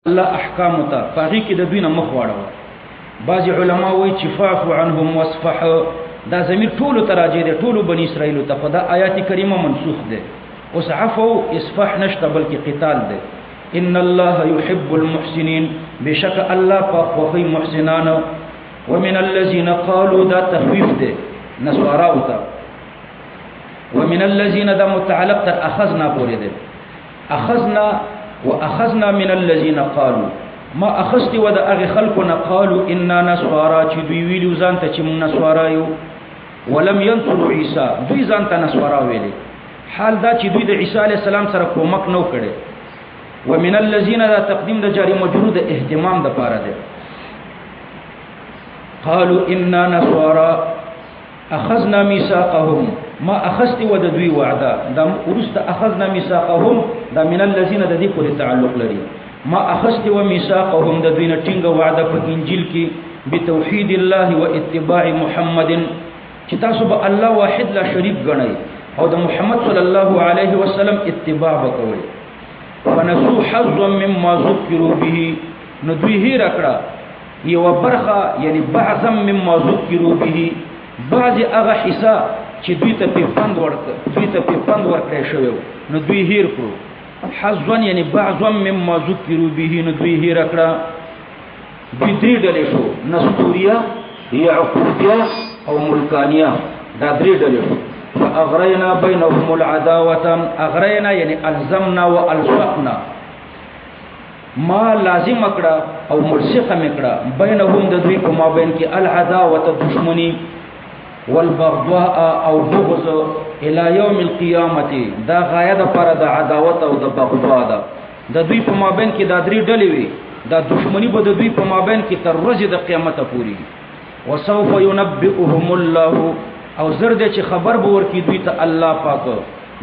الله احکام ته پاغي کې د دوی نه مخ واړو. بعض علما وایي چې فاعف عنهم واصفح دا زمير ټول تراجه دي ټول بني اسرائيل ته خدا آیات کریمه منسوخ ده. اوس عفو اصفح نشته بلکې قتال ده. ان الله يحب المحسنين بشك الله فخوي محسنان. ومن الذين قالوا دا تخفيف ده نسواراو ته. ومن الذين دا متعلق تر اخذنا پورې ده. اخذنا واخذنا من الذين قالوا ما اخذت ود اغه خلقنا قالوا اننا نسوارا چې دوی ویلو ځان ته چې موږ نسوارا یو ولم ينصروا عيسى دوی ځان ته نسوارا ویلي حال دا چې دوی د عيسى عليه السلام سره کومک نو کړي. ومن الذين ذا تقديم د جاری مجرور د اهتمام د پاره ده. قالوا اننا نسوارا اخذنا ميثاقهم ما اخذت ود دوی وعده دا ورست اخذنا ميثاقهم دا من الذين د دې پورې تعلق لري. ما اخذت وميثاقهم د دوی نه ټینګه وعده په انجیل کې بتوحید الله واتباع محمد چې تاسو به الله واحد لا شریک ګڼئ او د محمد صلی الله علیه وسلم اتباع وکوي. ونسوا حظا مما ذكروا به نو دوی هیر کړه یو برخه یعنی بعضا مما ذكروا به بعض هغه حصہ چې دوی ته پیغام ورکړی شوی نو دوی هیر کړو. حظا یعنی بعضا مما ذكروا به نو دوی هیر کړه. دوی درې ډلې شو نستوریا یعقوبیا او ملکانیا دا درې ډلې شو. فاغرینا بینهم العداوه اغرینا یعنی الزمنا والصقنا ما لازم کړه او ملصق کړه بینهم د دوی په مابین کې العداوه دشمنی والبغضاء او بغض الى يوم القيامه دا غایه د پر د عداوت او د بغضاء ده د دوی په مابین کې دا درې ډلې وي دا دشمنی به د دوی په مابین کې تر ورځې د قیامت پورې. وسوف ينبئهم الله او زرد چې خبر به ورکړي دوی ته الله پاک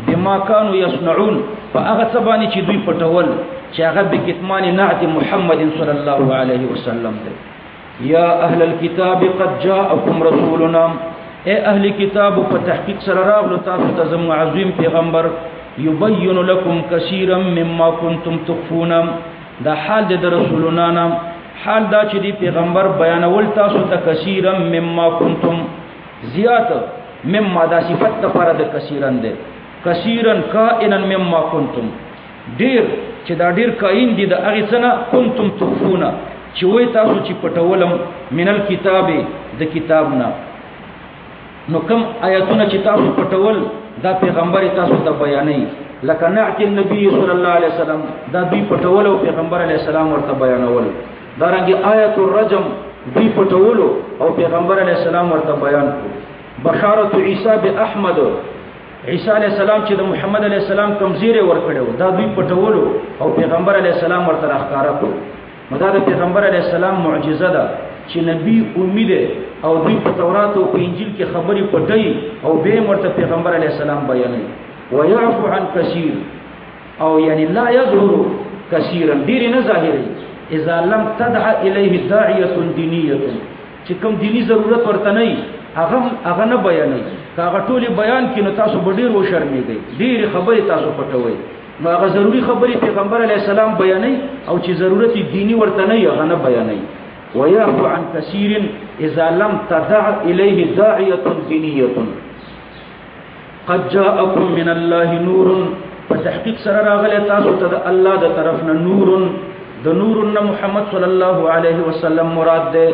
بما كانوا يصنعون فاغه ثبانی چې دوی پټول چې هغه به کتمان نعت محمد صلی الله علیه وسلم ده. یا اهل الكتاب قد جاءكم رسولنا اے اهل کتاب په تحقیق سره راغلو تاسو ته زموږ عظیم پیغمبر یبین لكم كثيرا مما كنتم تخفون دا حال د رسولنا نام حال دا چې دی پیغمبر بیانول تاسو ته كثيرا مما كنتم زیات مما دا صفت لپاره د كثيرا ده كثيرا کائنا مما كنتم ډیر چې دا ډیر کائن دي د هغه څنګه كنتم تخفون چې وای تاسو چې پټولم من الكتاب د کتابنا نو کوم آیاتونه چې تاسو پټول دا پیغمبر تاسو ته بیانې لکه نعت النبي صلی الله علیه وسلم دا دوی پټول او پیغمبر علیه السلام ورته بیانول. دا رنګه آیت الرجم دوی پټول او پیغمبر علیه السلام ورته بیان کړ. بشارت عیسی باحمد عیسی علیه السلام چې د محمد علیه السلام کوم زیره ورکړو دا دوی پټول او پیغمبر علیه السلام ورته راخاره کړ. مدار پیغمبر علیه السلام معجزه ده چې نبی امید او دوی په تورات او په انجیل کې خبرې پټي او به مرته پیغمبر علیه السلام بیانوي. ويعفو عن كثير او یعنی لا يظهر كثيرا ډیر نه ظاهري اذا لم تدع اليه داعيه دينيه چې کوم دینی ضرورت ورته نه هغه نه بیانوي. هغه ټولي بیان کینو تاسو به ډیر و شرمېږئ ډیر خبرې تاسو پټوي نو هغه ضروری خبرې پیغمبر علیه السلام بیانوي او چې ضرورت دینی ورته نه هغه نه بیانوي. ويعفو عن كثير اذا لم تدع اليه داعيه دينيه. قد جاءكم من الله نور فتحقيق سره راغله تاسو ته الله د طرفنا نور د نورنا محمد صلی الله علیه وسلم مراد ده.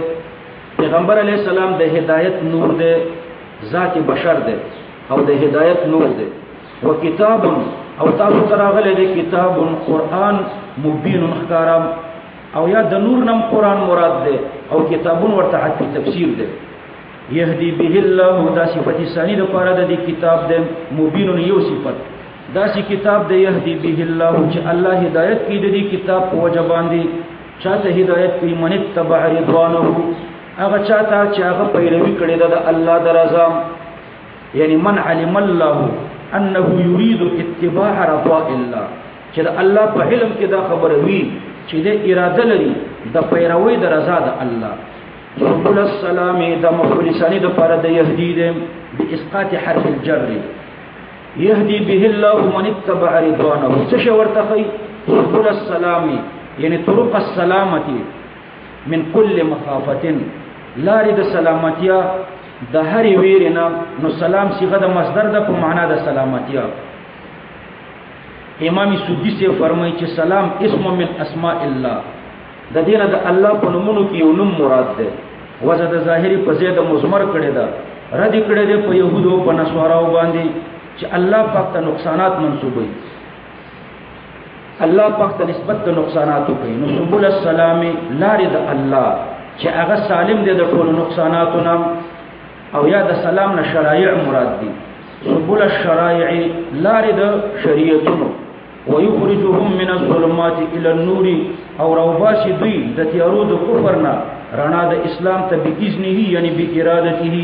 پیغمبر علیه السلام د هدایت نور ده ذات بشر ده او د هدایت نور ده. وکتاب او تاسو ته راغله د کتاب قرآن مبین احکام او یا د نور نم قرآن مراد ده او کتابون ورته حد تفسیر ده. یهدی به الله دا صفت ثانی د پاره د کتاب ده مبین یو صفت دا کتاب ده یهدی به الله چې الله هدایت کوي د کتاب په وجه باندې چاته هدایت کوي من تبع رضوانه هغه چاته چې هغه پیروي کړي د الله د رضا یعنی من علم الله انه يريد اتباع رضاء الله چې الله په علم کې دا خبره وی چې د اراده لري د پیروي د رضا د الله. رب السلام د مخلصانی د پاره د یهدی د باسقاط حرف الجر يهدي به الله من اتبع رضوانه څه ورته رب السلام یعنی طرق السلامتی من کل مخافتن لاری د سلامتیا د هر ویرنا نو سلام صيغه د مصدر د په معنا د سلامتیا امام سودی سے فرمایي چې سلام اسم من اسماء الله د دینه د الله په نومونو کې یو نوم مراد ده وزد ظاهری په زید مزمر کړي ده رد کړي ده په يهودو په نصاراو باندې چې الله پاک ته نقصانات منسوبوي الله پاک ته نسبت ته نقصانات کوي نو سبول السلام لارې د الله چې هغه سالم دي د ټول نقصاناتو نه او یا د سلام نه شرایع مراد دي سبول الشرائع لارې د شریعتونو ويخرجهم من الظلمات الى النور او روباش دوی د تیارو د کفر نه رڼا د اسلام ته باذنه یعنی بارادته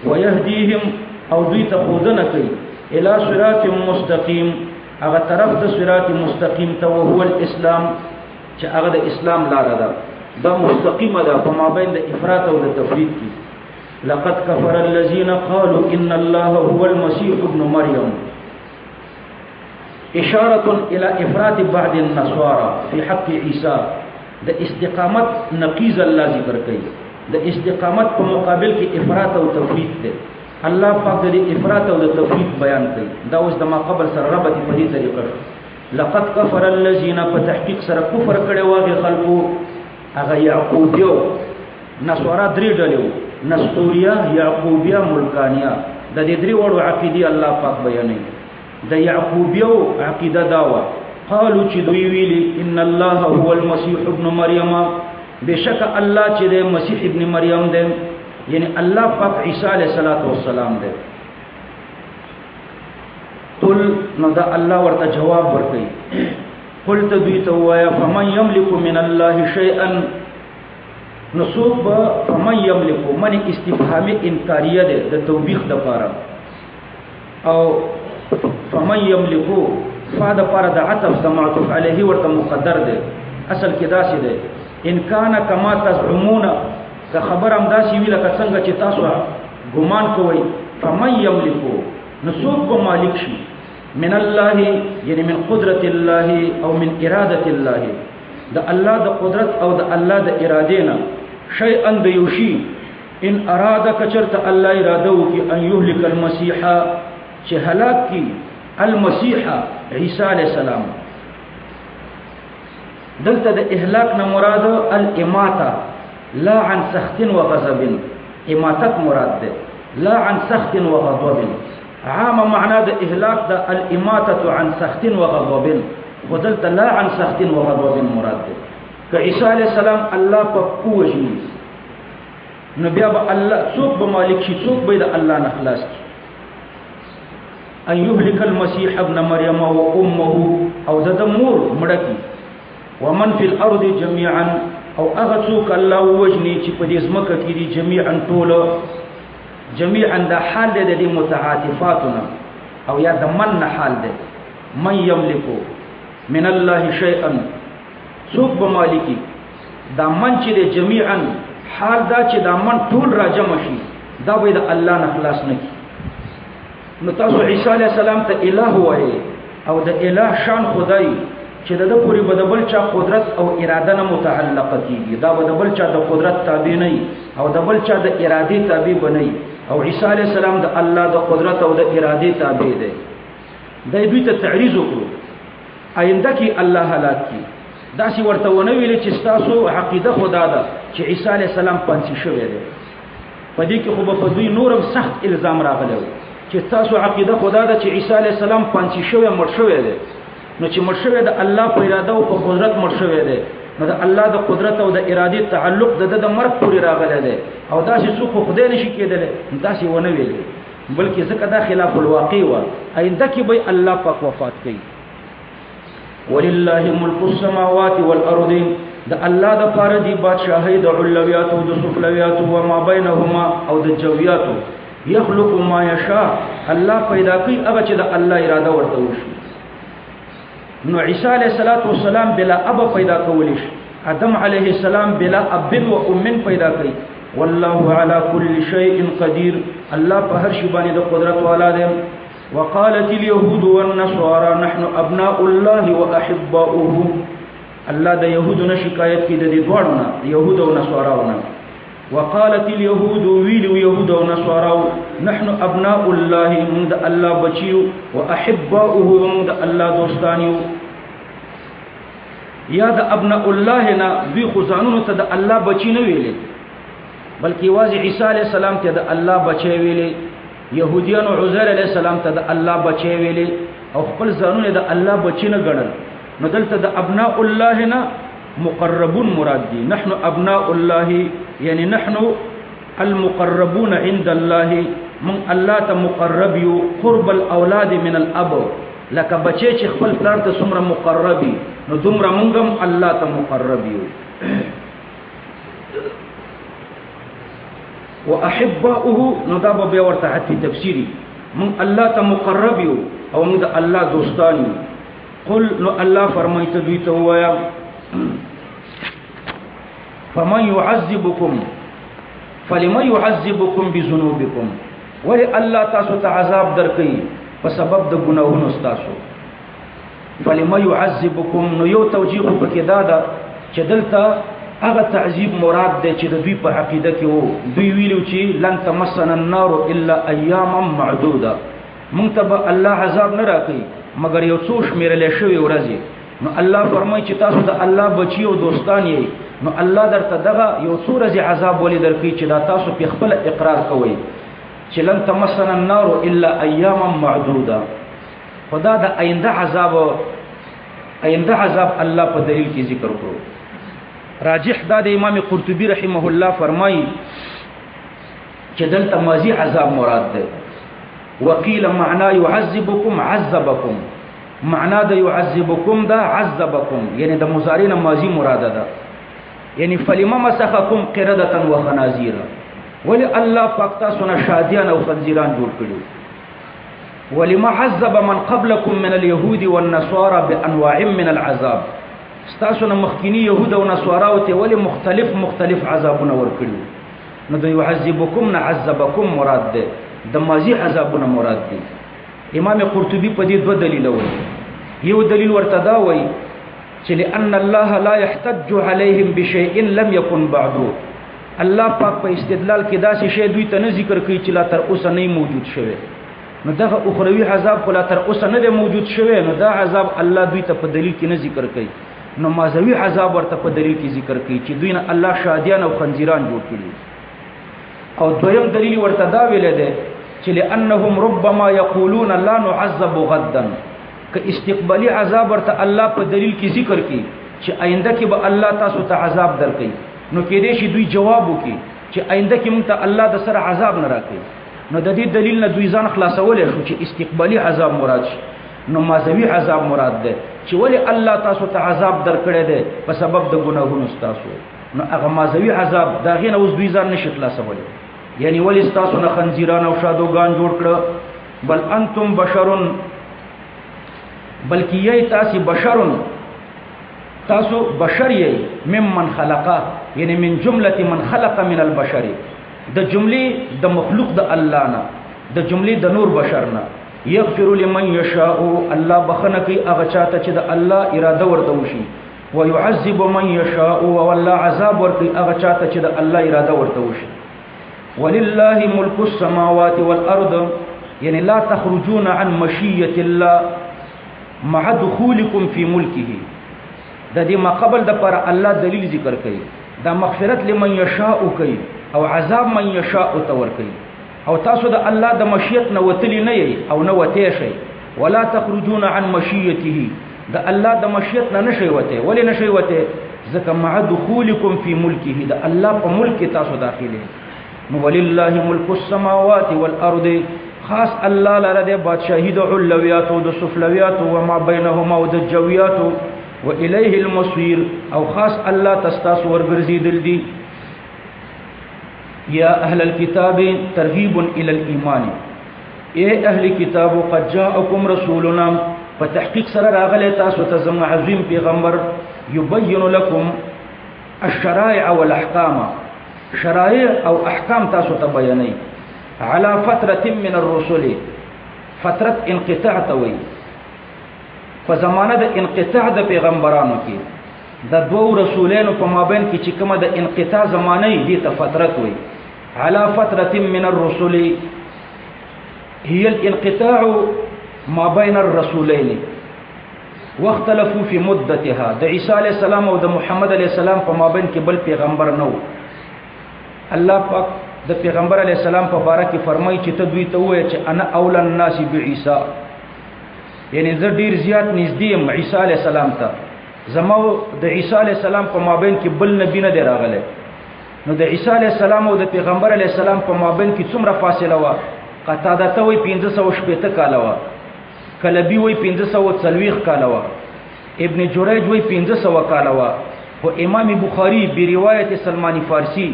ويهديهم او دوی ته خودنه کوي الى صراط مستقيم هغه طرف د صراط مستقيم ته هو الاسلام چې هغه د اسلام لار ده دا مستقیمه ده په مابین د افراط او د تفریط کې لقد كفر الذين قالوا ان الله هو المسيح ابن مريم اشاره الى افراط بعض النصارى في حق عيسى د استقامت نقیض الله ذکر کوي د استقامت په مقابل کې افراط او تفریط ده الله پاک د افراط او د تفریط بیان کوي دا اوس د ما قبل سره ربط په دې طریقه لقد كفر الذين فتحقيق سره کفر کړي واغه خلقو هغه يعقوبيو نصارا درې ډلې نستوریا يعقوبیا ملکانیا د دې درې وړو عقیده الله پاک بیانوي د یعقوبیو عقیده داوا قالوا چې دوی ویلي ان الله هو المسيح ابن مريم بشک الله چې د مسیح ابن مریم دی یعنی الله پاک عیسی علیہ السلام دی قل نو دا الله ورته جواب ورکړي قلت دوی ته وایا فمن يملك من الله شيئا نصوب فمن يملك من استفهامي انکاریه ده د توبیخ د پاره او فمن يملك فاد پاره د عطف د معطوف علیه ورته مقدر ده اصل کې داسې ده ان کان کما تزعمون که خبر هم داسې وی لکه څنګه چې تاسو ګمان کوئ فمن يملك نصوب مالک شي من الله یعنی من قدرت الله او من اراده الله د الله د قدرت او د الله د اراده نه شيئا د یوشي ان اراده کچرت الله اراده وکي ان يهلك المسيح چې هلاک کی المسيح عيسى عليه السلام دلته د اهلاك نه مراد الاماته لا عن سخط وغضب اماتت مراد ده لا عن سخط وغضب عام معنى د اهلاك ده الاماته عن سخط وغضب ودلته لا عن سخط وغضب مراد ده كعيسى عليه السلام الله پکوجي نبي ابا الله څوک به مالک شي څوک به د الله نه خلاص کی ان يهلك المسيح ابن مريم وامه او د مور مړکی ومن في الارض جميعا او هغه څوک الله وجني چې په دې ځمکه کې دي جميعا ټول جميعا د حال د متعاطفاتنا او یا د من حال ده من يملك من الله شيئا څوک به مالکی دا من چې د جميعا حال دا چې دا من ټول را جمع شي دا به د الله نه خلاص نه کی نو تاسو عیسی علیہ السلام ته الہ وایي او د الہ شان خدای چې د پوری بدبل چا قدرت او اراده نه متعلق کیږي دا بدبل چا د قدرت تابع نه او د بل چا د اراده تابع بنئ او عیسی علیہ السلام د الله د قدرت او د اراده تابع دی د دوی ته تعریض وکړو آینده کې الله هلاک کی دا سی ورته ونه ویل چې تاسو عقیده خدا ده چې عیسی علیہ السلام پنځه شوی دی پدې کې خو په دوی نورم سخت الزام راغلی چې تاسو عقیده خدا ده چې عیسی علیہ السلام پنځه شوی مړ شوی دی نو چې مړ شوی د الله په اراده او په قدرت مړ شوی دی نو د الله د قدرت او د اراده تعلق د مرګ پورې راغلی دی او دا چې څوک خدای نشي کېدلی دا سی ونه ویل بلکې ځکه دا خلاف الواقع و آینده کې به الله پاک وفات کوي ولله ملک السماوات والارض د الله د پاره دی بادشاہي د علویات او د سفلویات او ما بینهما او د جویات يخلق ما يشاء الله پیدا کوي هغه چې د الله اراده ورته وشي نو عیسی علیہ السلام بلا اب پیدا کولی شي آدم علیہ السلام بلا اب و ام پیدا کړي والله على كل شيء قدير الله په هر شی باندې د قدرت والا دی وقالت اليهود والنصارى نحن ابناء الله واحباؤه الله د يهودو نه شکایت کی د دې دوړو نه يهود او نصاراو نه وقالت اليهود ويل يهود او نصاراو نحن ابناء الله من الله بچيو واحباؤه من الله دوستانيو یا د ابناء الله نه دوی خزانونو ته د الله بچی نه ویلې بلکې واځي عیسی علی السلام ته د الله بچی ویلې يهوديان عزير علی السلام ته د الله بچی ویلې او خپل ځانونه د الله بچی نه ګڼل نو دلته د ابناء الله نه مقربون مراد دي نحن ابناء الله يعني نحن المقربون عند الله من الله ته مقرب یو قرب الاولاد من الاب لك بچی چې خپل پلار ته څومره مقربي نو دومره مونږم الله ته مقرب یو واحباؤه نو دا به ورته حتی تفسیری من الله ته مقرب یو او موږ د الله دوستان یو قل نو الله فرمایته دوی ته وایا فمن يعذبكم فلما يعذبكم بذنوبكم ولی الله تاسو ته عذاب درکې په سبب د ګناهونو تاسو فلما يعذبكم نو یو توجیه پکې دا ده چې دلته هغه تعذيب مراد ده چې د دوی په عقیده کې وو دوی ویلو چې لن تمسنا النار الا اياما معدوده مونږ ته به الله عذاب نه راکړي مگر یو څو شمیرل شوی ورځي نو الله فرمایي چې تاسو د الله بچي او دوستان یې نو الله درته دغه یو څو ورځې عذاب ولې درکړي چې دا تاسو په خپل اقرار کوئ چې لن تمسنا النار الا اياما معدوده خدا دا آینده عذاب الله په دلیل کې ذکر کړو راجح دا د امام قرطبي رحمه الله فرمایي چې دلته ماضي عذاب مراد ده وقيل معنا يعذبكم عذبكم معنا د يعذبكم دا عذبكم یعنی د مضارع ماضي مراد ده یعنی فلما مسخكم قردة وخنازير ولی الله پاک تاسو نه شادیان او خنزیران جوړ کړو ولما عذب من قبلكم من اليهود والنصارى بانواع من العذاب استاسو نه مخکینی يهود او نصارا او ته ولی مختلف عذابونه ورکړو نو د يعذبكم نه عذبكم مراد ده د ماضي عذابونه مراد دي امام قرطبي په دې دوه دلیل وایي یو دلیل ورته دا وایي چې لأن الله لا يحتج عليهم بشيء لم يكن بعده الله پاک په استدلال کې داسې شی دوی ته نه ذکر کوي چې لا تر اوسه نه موجود شوی نو دغه اخروی عذاب خلا تر اوسه نه موجود شوی نو دا عذاب الله دوی ته په دلیل کې نه ذکر کوي نو مازوی عذاب ورته په دلیل کې ذکر کوي چې دوی نه الله شادیان او خنزیران جوړ کړي او دویم دلیل ورته دا ویل دی چې لانهم ربما یقولون لا نعذب غدا که استقبالی عذاب ورته الله په دلیل کې ذکر کوي چې آینده کې به الله تاسو ته عذاب درکړي نو کې دې شي دوی جواب وکي چې آینده کې مونږ ته الله د سره عذاب نه راکړي نو د دې دلیل نه دوی ځان خلاصول شو چې استقبالی عذاب مراد شي نو مازوی عذاب مراد ده چې ولی الله تاسو ته عذاب درکړي ده په سبب د ګناهونو تاسو نو هغه مازوی عذاب دا غینه اوس دوی ځان نشي خلاصول یعنی ولی تاسو نه خنزیران او شادوغان جوړ کړه بل انتم بشرون بلکې یی تاسو بشرون تاسو بشر یی ممن خلقه یعنی من جمله من خلق من البشر د جملې د مخلوق د الله نه د جملې د نور بشر نه یغفر لمن یشاء الله بخنه کوي هغه چاته چې د الله اراده ورته وشي ويعذب من يشاء والله عذاب ورکوي هغه چاته چې د الله اراده ورته وشي ولله ملك السماوات والارض يعني لا تخرجون عن مشيئه الله مع دخولكم في ملكه د دې ما قبل د پر الله دلیل ذکر کوي دا مغفرت لمن یشاء کوي او عذاب من یشاء تور کوي او تاسو د الله د مشیت نه وتلی نه یي او نه وته شي ولا تخرجون عن مشیته د الله د مشیت نه نشي وته ولی نشي وته ځکه مع دخولکم فی ملکه د الله په ملک تاسو داخله نو ولله ملک السماوات والارض خاص الله لره د بادشاہی د علویات او د سفلویات او ما بینهما او د جویات و الیه المصير او خاص الله تستاس ورګرځیدل دي یا اهل الكتاب ترغیب الى الايمان اے اهل کتاب قد جاءكم رسولنا فتحقیق سره راغله تاسو ته زم عظیم پیغمبر یبین لكم الشرائع والاحکام شرائع او احکام تاسو ته بیانې على فتره من الرسل فتره انقطاع توي فزمانه د انقطاع د پیغمبرانو کې د دوو رسولانو په مابین کې چې کومه د انقطاع زمانه دي ته فترت وي على فترة من الرسل هي الانقطاع ما بين الرسولين واختلفوا في مدتها د عیسی علیہ السلام او د محمد علیہ السلام په مابین کې بل پیغمبر نو الله پاک د پیغمبر علیہ السلام په باره کې فرمایي چې ته دوی ته وایې چې انا اول الناس بعیسی یعنی زه ډیر زیات نږدې یم عیسی علیہ السلام ته زما د عیسی علیہ السلام په مابین کې بل نبی نه دی راغلی نو د عیسی علیہ السلام او د پیغمبر علیہ السلام په مابین کې څومره فاصله و قطاده ته وایي 1560 کاله و کلبی وایي 1540 کاله و ابن جریج وایي 1500 کاله و او امام بخاری به روایت سلمان فارسی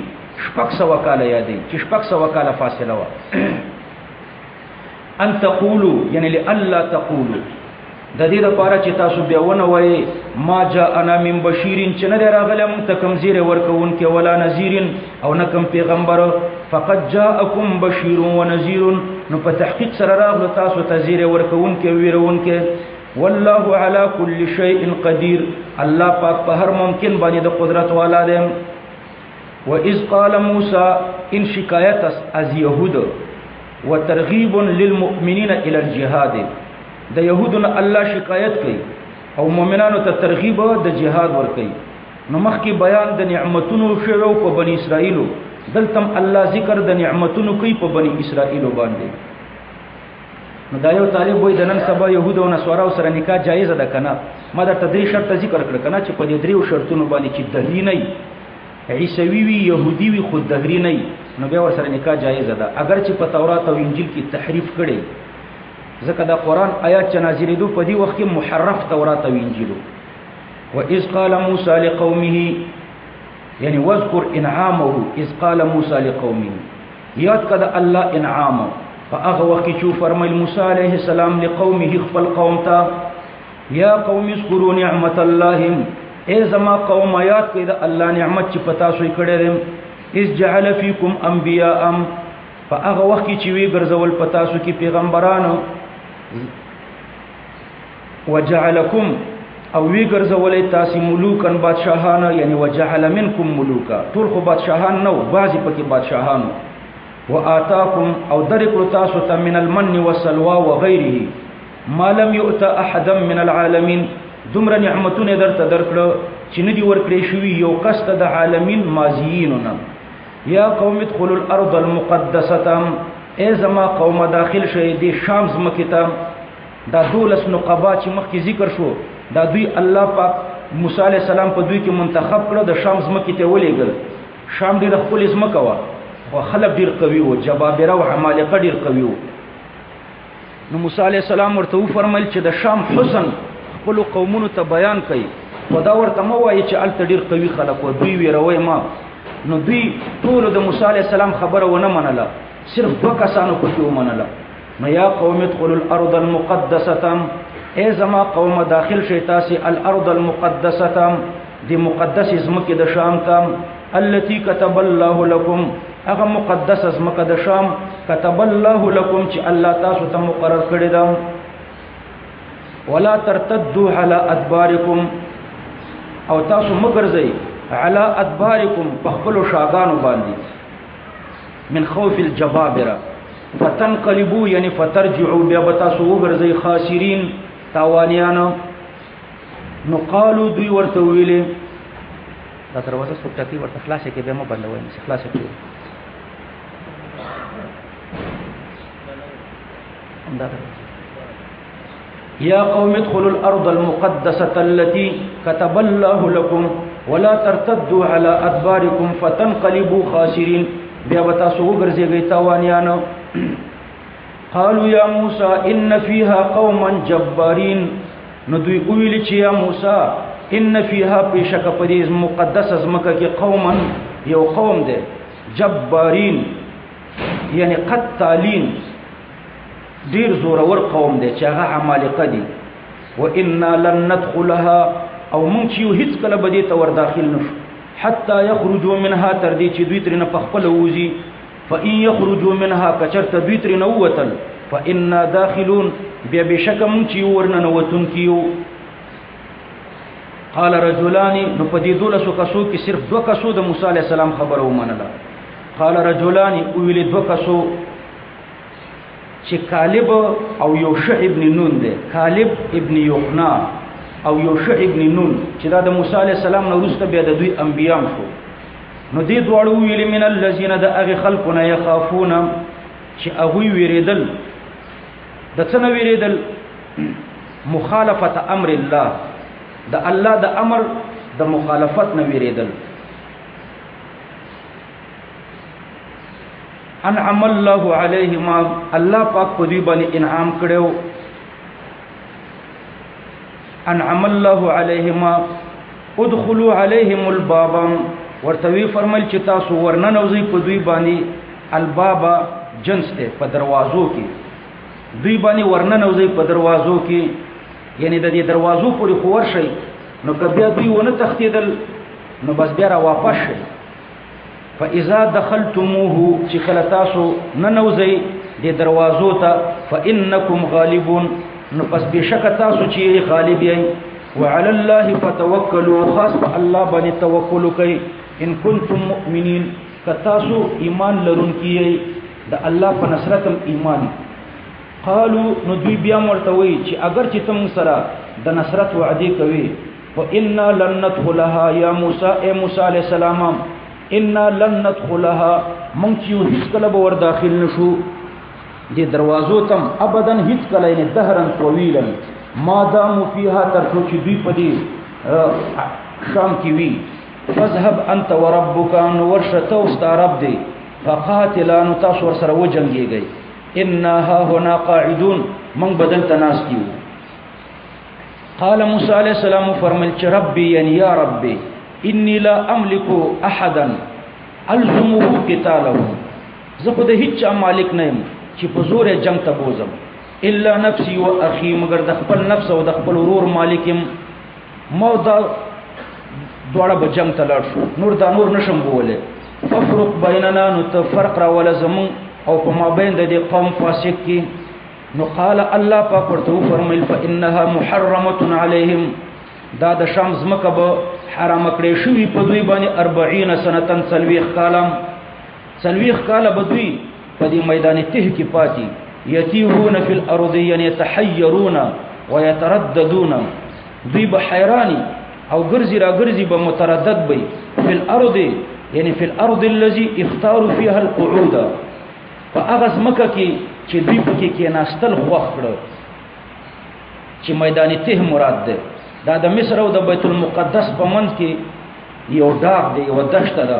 600 کاله یادي چې 600 کاله فاصله و ان تقولوا یعنی لالا تقولوا د دې لپاره چې تاسو بیا ونه وایي ما جاءنا من بشیرین چې نه راغلی موږ ته کوم زیری ورکون کې ولا نذیرین او نه کوم پیغمبر فقد جاءکم بشیر و نذیر نو په تحقیق سره راغلو تاسو ته زیری ورکون کې ویرون کې والله على كل شيء قدير الله پاک په هر ممکن باندې د قدرت والا دی واذ قال موسى ان شکایت از یهود وترغیب للمؤمنین الى الجهاد د يهودونو الله شکایت کوي او مؤمنانو ته ترغیب د جهاد ور کوي نو مخکې بیان د نعمتونو شوو په بنی اسرائیلو دلته الله ذکر د نعمتونو کوي په بنی اسرائیلو باندې نو دا یو طالب وای د نن سبا يهودو او نصارا سره نکاح جایز ده کنه ما د تدریس شرط ذکر کړ کنه چې په دې دریو شرطونو باندې چې دهری نه عیسوی وی يهودي وی خود دهری نه نو بیا ور سره نکاح جایز ده اگر چې په تورات او انجیل کې تحریف کړي ځکه دا قرآن آیات چې نازلېدو په دې وخت کې محرف تورات او انجیل واذ قال موسى لقومه یعنی واذكر انعامه اذ قال موسى لقومه یاد کړه الله انعام فاغه وخت چې فرمایل موسی علیه السلام لقومه خپل قوم ته یا قوم اذكروا نعمت الله ای زما قوم یاد کړه الله نعمت چې پتا سوې کړه اذ جعل فيكم انبیاء فاغه وخت چې وی ګرځول پتا سو کې پیغمبرانو وجعلكم او وی ګرځولې تاسو ملوکن بادشاہان یعنی وجعل منکم ملوکا ټول خو بادشاہان نو بعضی پکې بادشاہان وآتاكم او درکړو تاسو ته من المن والسلوى وغيره ما لم يؤت احد من العالمين دومره نعمتونه درته درکړو چې ندي ورکړې شوی یو کس ته د عالمین ماضیینونه یا قوم ادخلوا الارض المقدسه ای زما قوم داخل شئ د شام زمکه ته دا دولس نقبا چې مخکې ذکر شو دا دوی الله پاک موسی علیہ السلام په دوی کې منتخب کړو د شام زمکه ته ولېګل شام ډېر خپل زمکه وا او خلک ډېر قوي وو جبابره او عمالقه ډېر قوي وو نو موسی علیہ السلام ورته فرمایل چې د شام حسن خپل قومونو ته بیان کړي خدا ورته مو وایي چې الته ډېر قوي خلک وو دوی ویروي ما نو دوی ټول د موسی علیہ السلام خبره ونه منله صرف دو کسانو پکې ومنله نو یا قوم ادخلوا الارض المقدسه ای زما قوم داخل شئ تاسو الارض المقدسه دی مقدس زمکه د شام ته التي كتب الله لكم هغه مقدس زمکه د شام كتب الله لكم چې الله تاسو ته مقرر کړی دا ولا ترتدوا على ادباركم او تاسو مګرځئ على ادباركم بخبلوا شاګانو باندې من خوف الجبابره فتنقلبوا یعنی فترجعوا بیا بتاسو وګرځئ خاسرین تاوانیانو نو قالو دوی ورته ویلې دا دروازه سپټکی ورته خلاصه کې به مو بندوي نه خلاصه کې یا قوم ادخلوا الارض المقدسه التي كتب الله لكم ولا ترتدوا على ادباركم فتنقلبوا خاسرين بیا بتاسو وګرځئ تاوانیانو قالوا يا موسى ان فيها قوما جبارين نو دوی ویل چې یا موسی ان فيها بشک پدې مقدس ازمکه کې قوما یو قوم دی جبارین یعنی قتالین ډیر زورور قوم دی چې هغه عمالقه دي وإنا لن ندخلها او مونږ چې هیڅ کله به دې ته ور داخل نشو حتى يخرجوا منها تر دې چې دوی ترنه پخپل ووزي فإن يخرجوا منها كچرت دوی ترنه ووتل فإنا داخلون بیا بشک مونږ چې ورنه وتون کیو قال رجلان نو پدې دولسو کسو کې صرف دو کسو د موسی عليه السلام خبره ومنله. قال رجلان ویل دو کسو چې کالب او یوشع ابن نون دی، کالب ابن یوحنا او یوشع ابن نون چې دا د موسی عليه السلام نو وروسته بیا د دوی انبیان شو. نو دې دواړو ویل من الذين د هغه خلقونه يخافون چې هغه ویریدل د څه نه ویریدل مخالفت امر الله، د الله د امر د مخالفت نه ویریدل. انعم الله علیهم، الله پاک په دې باندې انعام کړو. انعم الله علیهم ادخلوا علیهم الباب، ورته فرمایل چې تاسو ورننوځئ په دوی باندې الباب جنس ته په دروازو کې، دوی باندې ورننوځئ په دروازو کې، یعنی د دې دروازو پورې خور شي. نو که بیا دوی ونه تختیدل نو بس بیا را واپس شي. فاذا دخلتموه چې کله تاسو ننوځئ د دروازو ته فانکم غالبون، نو پس بشک تاسو چې غالب یې. وعلى الله فتوکلوا، خاص په الله باندې توکل وکئ. ان کنتم مؤمنین، کتاسو ایمان لرونکي یې د الله په نصرت ایمان. قالوا نو دوی بیا ورته وایي چې اگر چې تم سره د نصرت وعده کوي فإنا لن ندخلها یا موسی، اے موسی علیہ السلام انا لن ندخلها، مونږ چې هیڅ کله به ور داخل نشو دې دروازو تم ابدا هیڅ کله نه دهرن طویلا ما داموا فيها، تر څو چې دوی په دې شام کې وي. فاذهب انت وربك، نو ورشته او ستا رب دی، فقاتلا، نو تاسو ور سره وجنګيږئ. انا ها هنا قاعدون، من بدل تناسکیو. قال موسی علیہ السلام فرمایل چې ربي یعنی یا ربي انی لا املک احدا الزمه قتاله، زه خو د هیڅ مالک نه یم چې په زور جنگ ته بوزم، الا نفسي و اخي، مگر د خپل نفس او د خپل ورور مالکم. مو دا دوړه به جنگ ته لاړ شو، نور دا نور نشم بوله. ففرق بیننا، نو ته فرق را ولا زمون او په مابین د دې قوم فاسق کې. نو قال الله پاک ورته فرمایل فانها محرمه علیهم، دا د شام زمکه به حرام کړې شوی په دوی باندې 40 سنتن، سلويخ کاله به دوی په دې میدان ته کې پاتې. یتیهون فی الارض، یعنی يتحیرون ويترددون، دوی به حیرانی او ګرځي را ګرځي به متردد وي. فی الارض یعنی فی الارض الذي اختاروا فيها القعود، فاغز مکه کې چې دوی پکې کې ناستل خوښ کړو، چې میدان ته مراد ده. دا د مصر او د بیت المقدس په منځ کې یو داغ دی، یو دشت ده،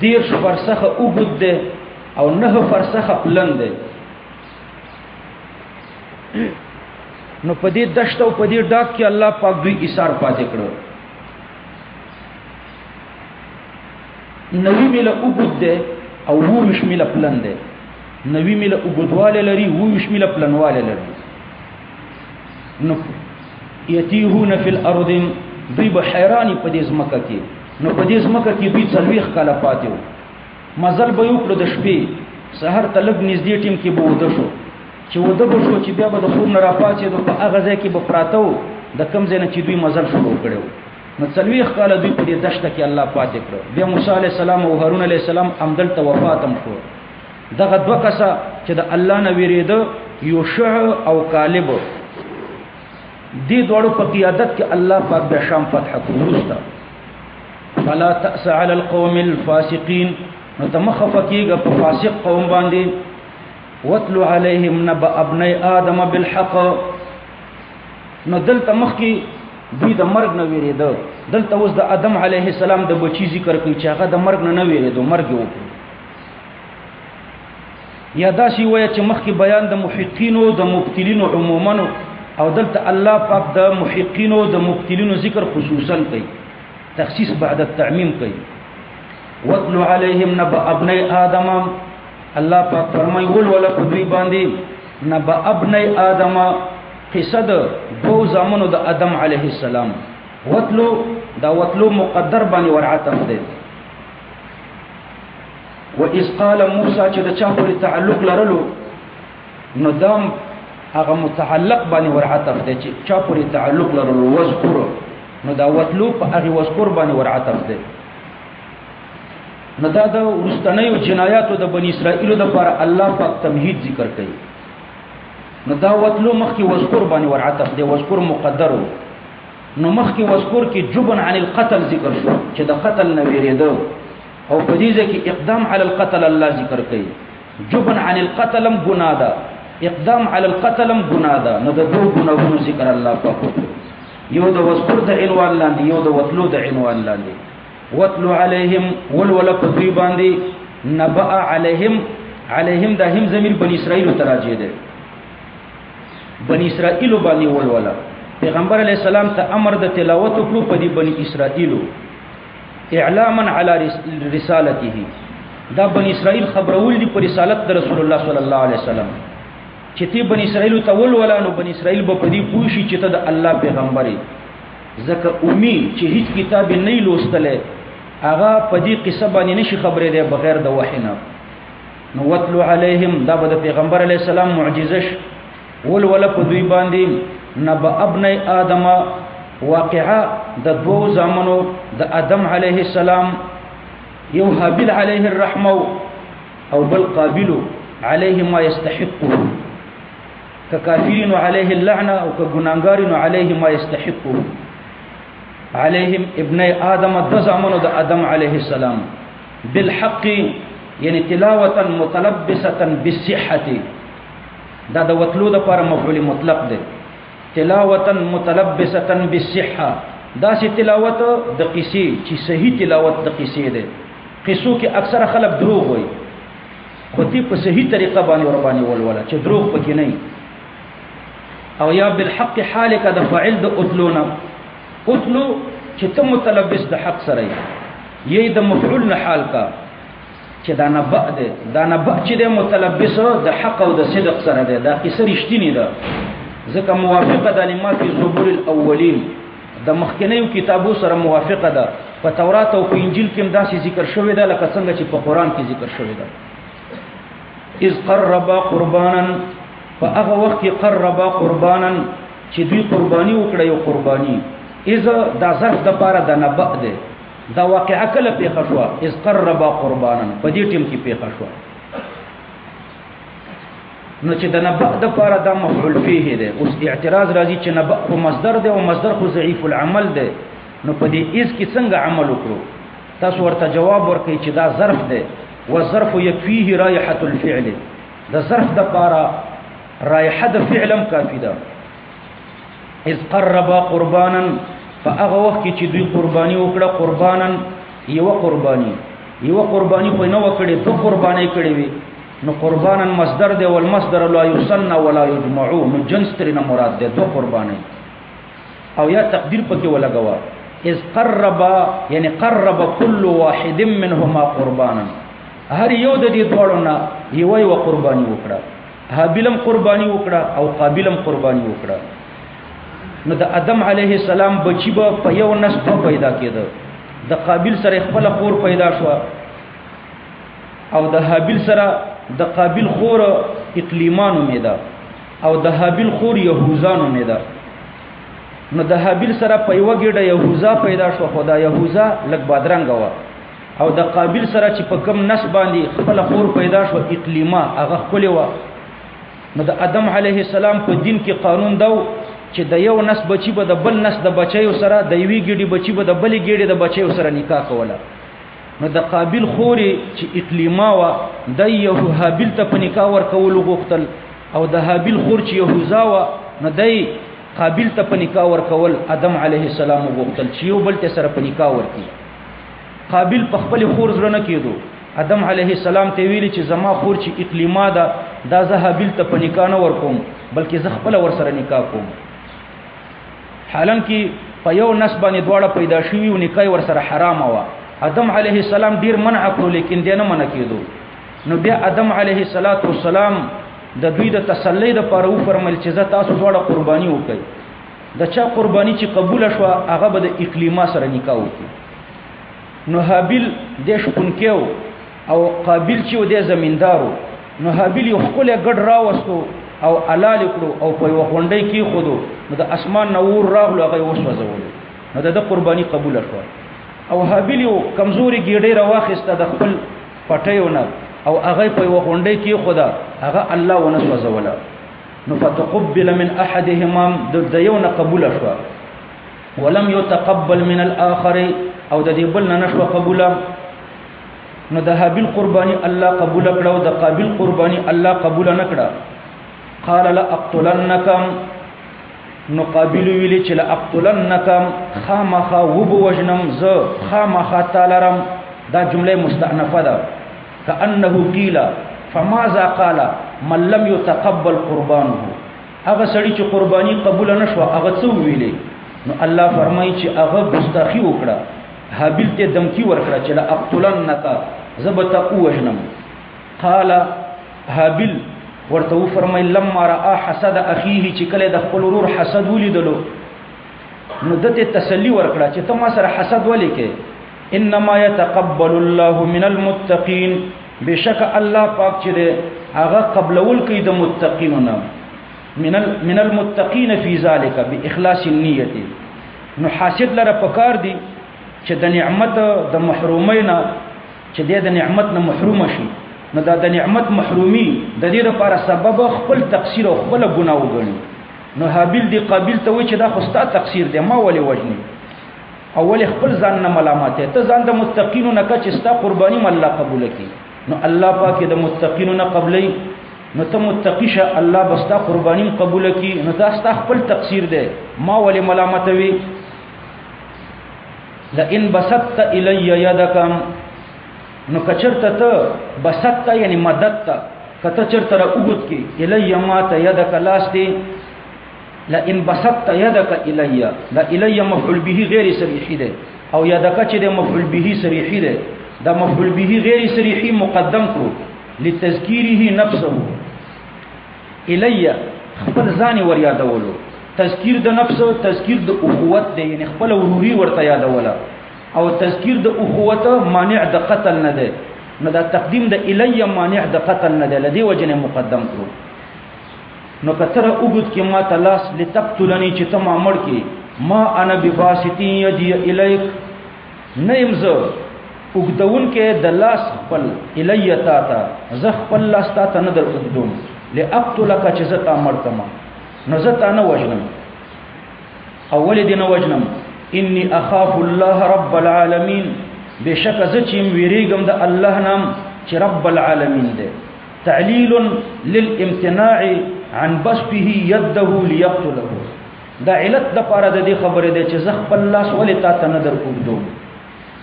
10 فرسخه اوږد ده او 9 فرسخه پلن ده. نو په دې دشت او په دې ډاګ کې الله پاک دوی ایثار پاتې کړو. 9 میله اوږد ده او 20 میله پلن ده، 9 میله اوږدواله لري، 20 میله پلنواله لري. نو یتیهون فی الارض، دوی به حیرانی په دې ځمکه کې. نو په دې ځمکه کې دوی 40 کاله پاتې وو. مزل به یو کړو د شپې، سحر ته لږ نږدې ټیم کې به وده شو، چې وده به شو چې بیا به د خوب نه راپاڅېدو، په هغه ځای کې به پراته وو د کوم ځای نه چې دوی مزل شروع کړی وو. نو 40 کاله دوی په دې دشته کې الله پاتې کړو. بیا موسی علیه السلام او هارون علیه السلام همدلته وفات هم شو. دغه دوه کسه چې د الله نه ویرېده، یوشع او کالب، دې دوړو په قیادت کې الله پاک د شام فتح کړو. فلا تأس على القوم الفاسقين، نو تمخفقيږي په فاسق قوم باندې. واتلو عليهم نبأ ابني آدم بالحق، نو دلته مخکې دوی د مرګ نه ویریدو، دلته اوس د آدم علیه السلام د بچی ذکر کوي چې هغه د مرګ نه ویریدو، مرګ وکړ. یا داسې وایي چې مخکې بیان د محقینو د مبتلینو عموما، او دلته الله پاک د محقینو د مبتلینو ذکر خصوصا کوي، تخصیص بعد التعمیم کوي. واتلو علیهم نبأ ابنی آدم، الله پاک فرمایي ولولا په دوی باندې نبأ ابنی آدم، قصه د دو زامنو د آدم علیه السلام. واتلو دا واتلو مقدر باندې ورعتف دی. وإذ قال موسی، چې د چا پورې تعلق لرلو نو دام هغه متعلق باندې ورعتف دی چې چا پورې تعلق لرلو. واذکر، نو دا وتلو په هغه وذکر باندې ورعطف ده. نو دا د ورستنیو جنایاتو د بنی اسرائیل د پر الله پاک تمهید ذکر کوي. نو دا وتلو مخکې وذکر باندې ورعطف ده، وذکر مقدر. نو مخکې وذکر کې جبن عن القتل ذکر شو چې د قتل نه ویریدو، او په دې کې اقدام علی القتل الله ذکر کوي. جبن عن القتل هم ګناه ده، اقدام علی القتل هم ګناه ده. نو د دوه ګناهونو ذکر الله پاک وکړي، یو د وذکر د عنوان لاندې، یو د وتلو د عنوان لاندې. وتلو علیهم ولولا قدوی باندې، نبأ علیهم دا هم ضمیر بنی اسرائیل تراجه ده، بنی اسرائیل باندې ولولا. پیغمبر علیہ السلام ته امر د تلاوت وکړو په دې بنی اسرائیل، اعلاما علی رسالته. دا بنی اسرائیل خبرول دي پر رسالت د رسول الله صلی الله علیه وسلم، چې تی بنی اسرائیل ته ولولا. نو بنی اسرائیل به په دې پوښي چې ته د الله پیغمبري، ځکه امي چې هیڅ کتاب نه لوستله هغه په دې قصه باندې نشي خبرې ده بغیر د وحی نه. نو وتلو علیهم دا به د پیغمبر علیه السلام معجزه ولولا په دوی باندې. نبأ ابن آدم، واقعا د دوو زامنو د آدم علیه السلام، یو حابیل علیه الرحمه او بل قابل علیه ما یستحقه، که کافرین علیه اللعنه او که گناهګارین علیه ما یستحقه. علیهم ابن آدم د زامنو د آدم علیه السلام بالحق، یعنی تلاوه متلبسه بالصحه. دا د وتلو د پر مفعول مطلق ده، تلاوه متلبسه بالصحه. دا سي تلاوت د قصې چې صحیح تلاوت د قصې ده. قصو کې اکثر خلک دروغ وایي، خو دې په صحیح طریقه باندې ور باندې ولوله چې دروغ پکې نه. او یا بالحق حال کا د فاعل د اتلونا، اتلو چې ته متلبس د حق سره یې د مفعول نه حال کا چې دا نبأ ده، دا نبأ چې د متلبس د حق او د صدق سره ده. دا قصه رښتینی ده، ځکه موافقه د کلمات زبور الاولین د مخکنیو کتابو سره موافقه ده. په تورات او په انجیل کې هم داسې ذکر شوی ده لکه څنګه چې په قران کې ذکر شوی ده. اذ قربا قربانا، فاغه وخت کې قربا قربانا چې دوی قرباني وکړه، یو قرباني. اذ دا ظرف د پاره د نبأ ده، دا واقعه کله پیښه شو؟ اذ قربا قربانا، په دې ټیم کې پیښه شو. نو چې د نبأ د پاره دا مفعول فيه ده. اوس اعتراض راځي چې نبأ خو مصدر ده او مصدر خو ضعیف العمل ده، نو په دې اذ کې څنګه عمل وکړو؟ تاسو ورته جواب ورکړئ چې دا ظرف ده، والظرف يكفيه رائحه الفعل. دا ظرف د پاره رائحه د فعلم کافی ده. اذ قربا قربانا، فاغه وخت چې دوی قرباني وکړه، قربانا یو قرباني خو نه وکړي، دو قرباني کړي وي. نو قربانا مصدر ده، والمصدر لا يصنع ولا يجمع، نو جنس ترنه مراد ده دو قرباني. او یا تقدیر پکې ولګوا، اذ قربا یعنی قرب كل واحد منهما قربانا، هر یو د دې دوړو نه یو قرباني وکړه. حابیلم قرباني وکړه او قابلم قرباني وکړه. نو د آدم علیه السلام بچی به په یو نسب پیدا کېده. د قابل سره خپل خور پیدا شو، او د حابیل سره د قابل خور اقلیمانو میدا، او د حابیل خور یهوزانو میدا. نو د حابیل سره په یو ګډه یهوزا پیدا شو، خو دا یهوزا لګ بادرنګ و. او د قابل سره چې په کم نسب باندې خپل خور پیدا شو اقلیما، هغه خپل و. نو د آدم علیه السلام په دین کې قانون داو چې د یو نس بچی به د بل نس د بچیو سره، د یوې ګډي بچی به د بلې ګډي د بچیو سره نکاح کوله. نو د قابل خوري چې اقلیما و، د یو حابیل ته په نکاح ورکول غوښتل، او د حابیل خور چې یهوزا و، نو د قابل ته په نکاح ورکول آدم علیه السلام غوښتل چې یو بل ته سره په نکاح ورکړي. قابل په خپل خور زړه نه کېدو، آدم علیه السلام ته ویلي چې زما خور چې اقلیما ده، دا زه حابیل ته په نکاح نه ورکوم، بلکې زه خپل ور سره نکاح کوم. حالانکه په یو نس باندې دواړه پیدا شوي او نکاح ور سره حرام و. آدم علیه السلام ډیر منع کړو، لیکن دې نه منع کېدو. نو بیا آدم علیه السلام د دوی د تسلی د پاره و فرمایل چې تاسو دواړه قرباني وکړئ. د چا قرباني چې قبول شو هغه به د اقلیما سره نکاح وکړي. نو حابیل د شپون کېو او قابل چې د زمیندارو. نو حابیل یو خپل ګډ راوستو او علال کړو او په یو غونډۍ کې خودو، نو د اسمان نور راغلو، هغه وسوځول. نو د قرباني قبول شو او حابیل یو کمزوري ګډه راواخسته د خپل پټیونه او هغه په وغونډې کې خدا هغه الله ونسو زولا نو فتقبل من احدهما د یو نه قبول شو ولم يتقبل من الاخر او د دې بل نه نشو قبول نو د حابیل قرباني الله قبول کړو د قابیل قرباني الله قبول نه کړه قال لا اقتلنکم نو قابیل ویلی چې لا اقتلنکم خامخا وبوجنم ز خامخا تعالرم دا جمله مستأنفه ده كأنه قيل فماذا قال من لم يتقبل قربانه هغه سړي چې قرباني قبول نشو هغه څو ویلي نو الله فرمایي چې هغه ګستاخی وکړه حابیل ته دمکی ورکړه چې لا اقتلنک زبتا وجنم قال حابیل ورته فرمای لما را حسد اخیه چې کله د خپل ورور حسد ولیدلو نو دته تسلی ورکړه چې ته ما سره حسد ولیکې انما يتقبل الله من المتقين بشک الله پاک چې هغه قبلول کوي د متقینونو من المتقين في ذلك باخلاص النيه نو حاسد لره پکار دي چې د نعمت د محرومینا چې د نعمت نه محروم شي نو دا د نعمت محرومی د دې لپاره سبب خپل تقصیر او خپل ګناه وګڼي نو حابیل دی قابیل ته وی چې دا خو ستا تقصیر دی ما ولې وجني اول خپل ځان نه ملامت ته ځان د متقینو نه کچ ستا قربانی م الله قبول کړي نو الله پاک د متقینو نه قبلې نو ته متقیشه الله بستا قربانی قبول کړي نو دا ستا خپل تقصیر دی ما ولې ملامت وی لئن بسطت الی یدک نو کچرته ته بسطت یعنی مدد ته کته چرته اوغت کی الی ما ته یدک لاستی لئن بسطت یدک الی لا الی مفعول به غیر صریحی ده او یدک چې ده مفعول به صریحی ده دا مفعول به غیر صریحی مقدم کړو لتذکیره نفسه الی خپل ځان ور یادولو تذکیر د نفس تذکیر د اخوت ده یعنی خپل وروري ورته یادوله او تذکیر د اخوت مانع د قتل نه ده نو دا تقدیم د الی مانع د قتل نه ده لدی وجنه مقدم کړو نو کتره وګد کې ما تلاس لتقتلنی چې تم امر کې ما انا بباسطی یدی الیک نیمز وګدون کې د لاس خپل الی تا تا ز خپل لاس تا ته نه در وګدوم لاقتلک چې زتا امر کما نو زتا نه وجنم اول دین وجنم انی اخاف الله رب العالمین بشک زچم ویریګم د الله نام چې رب العالمین ده تعلیل للامتناع عن بسطه يده ليقتله دا علت د پاره د دې خبره ده چې زخ خپل لاس ولې تا ته نه درکوم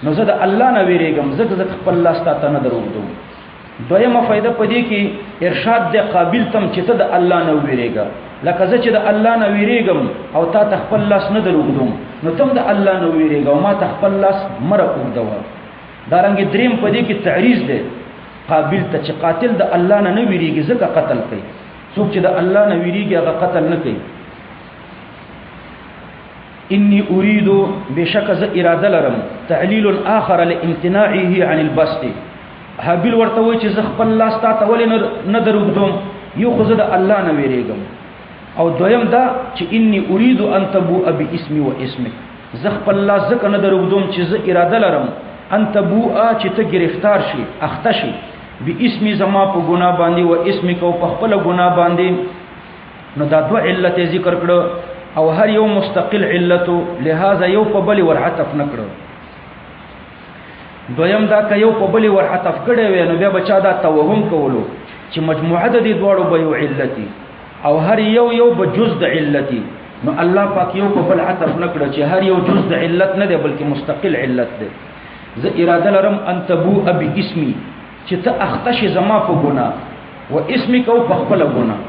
نو زه د الله نه ویریګم زه خپل لاس تا ته نه درکوم دویمه فائدہ پدې کې ارشاد د قابل تم چې ته د الله نه ویریګا لکه زه چې د الله نه ویریګم او تا ته خپل لاس نه درکوم نو تم د الله نه ویریګا او ما ته خپل لاس مره کوم دا رنګ دریم پدې کې تعریض ده قابل ته چې قاتل د الله نه ویریږي ځکه قتل کوي څوک چې د الله نه ویریږي هغه قتل نه کوي انی اريد بشک ز اراده لرم تعلیل اخر لامتناعه عن البسط حابیل ورته وای چې ز خپل لاس تا ته ولې نه دروګدم یو خو زه د الله نه ویریږم او دویم دا چې انی اريد ان تبوء باسمي واسمك ز خپل لاس ځکه نه دروګدم چې ز اراده لرم ان تبوء چې ته گرفتار شي اخته شي باسم زما په ګناه باندې او اسمک او په خپل ګناه باندې نو دا دوه علت ذکر کړو او هر یو مستقل علت لہذا یو په بل ورعطف نکړو دویم دا که یو په بل ورعطف کړي وي نو بیا بچا دا توهم کولو چې مجموعه د دې دوړو به یو علتي او هر یو به جز د علتي نو الله پاک یو په بل عطف نکړو چې هر یو جز د علت نه دی بلکې مستقل علت دی زه اراده لرم ان تبوء باسمي چې ته اختش زما په ګناه و اسمک او په خپل ګناه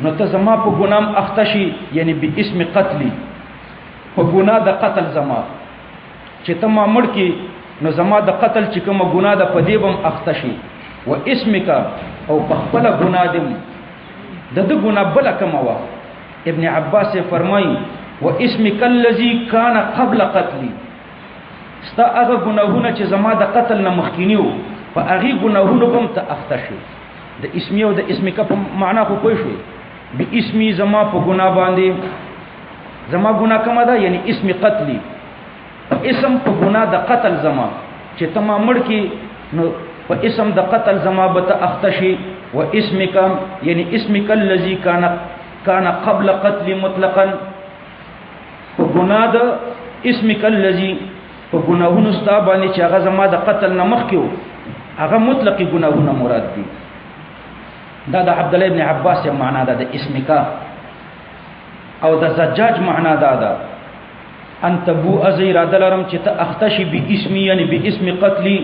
نو ته زما په ګنام اختشي یعنی باسم قتلی په ګناه د قتل زما چې ته ما مړ کی نو زما د قتل چې کوم ګناه د پدیبم اختشي و اسمک او په خپل ګناه دم د ګناه بل کما ابن عباس فرمایي و اسمک الذي كان قبل قتلي ستا هغه ګناهونه چې زما د قتل نه مخکینیو په هغه ګناهونو هم ته اختشي د اسمی او د اسمک په معنا خو پوه شئ باسمی زما په ګناه باندې زما ګناه کومه ده یعنی اسم قتلی اسم په ګناه د قتل زما چې تمام مړ کی نو په اسم د قتل زما به ته اختشي و اسمک یعنی اسمک الذي كان قبل قتل مطلقا په ګناه د اسمک الذي په ګناهونو ستا باندې چې هغه زما د قتل نه مخکې هغه مطلقي ګناهونه مراد دي دا د عبد الله ابن عباس معنا ده د اسمک او د زجاج معنا ده ان تبو ازیر دلرم چې ته اختشي به اسمي یعنی به اسم قتلی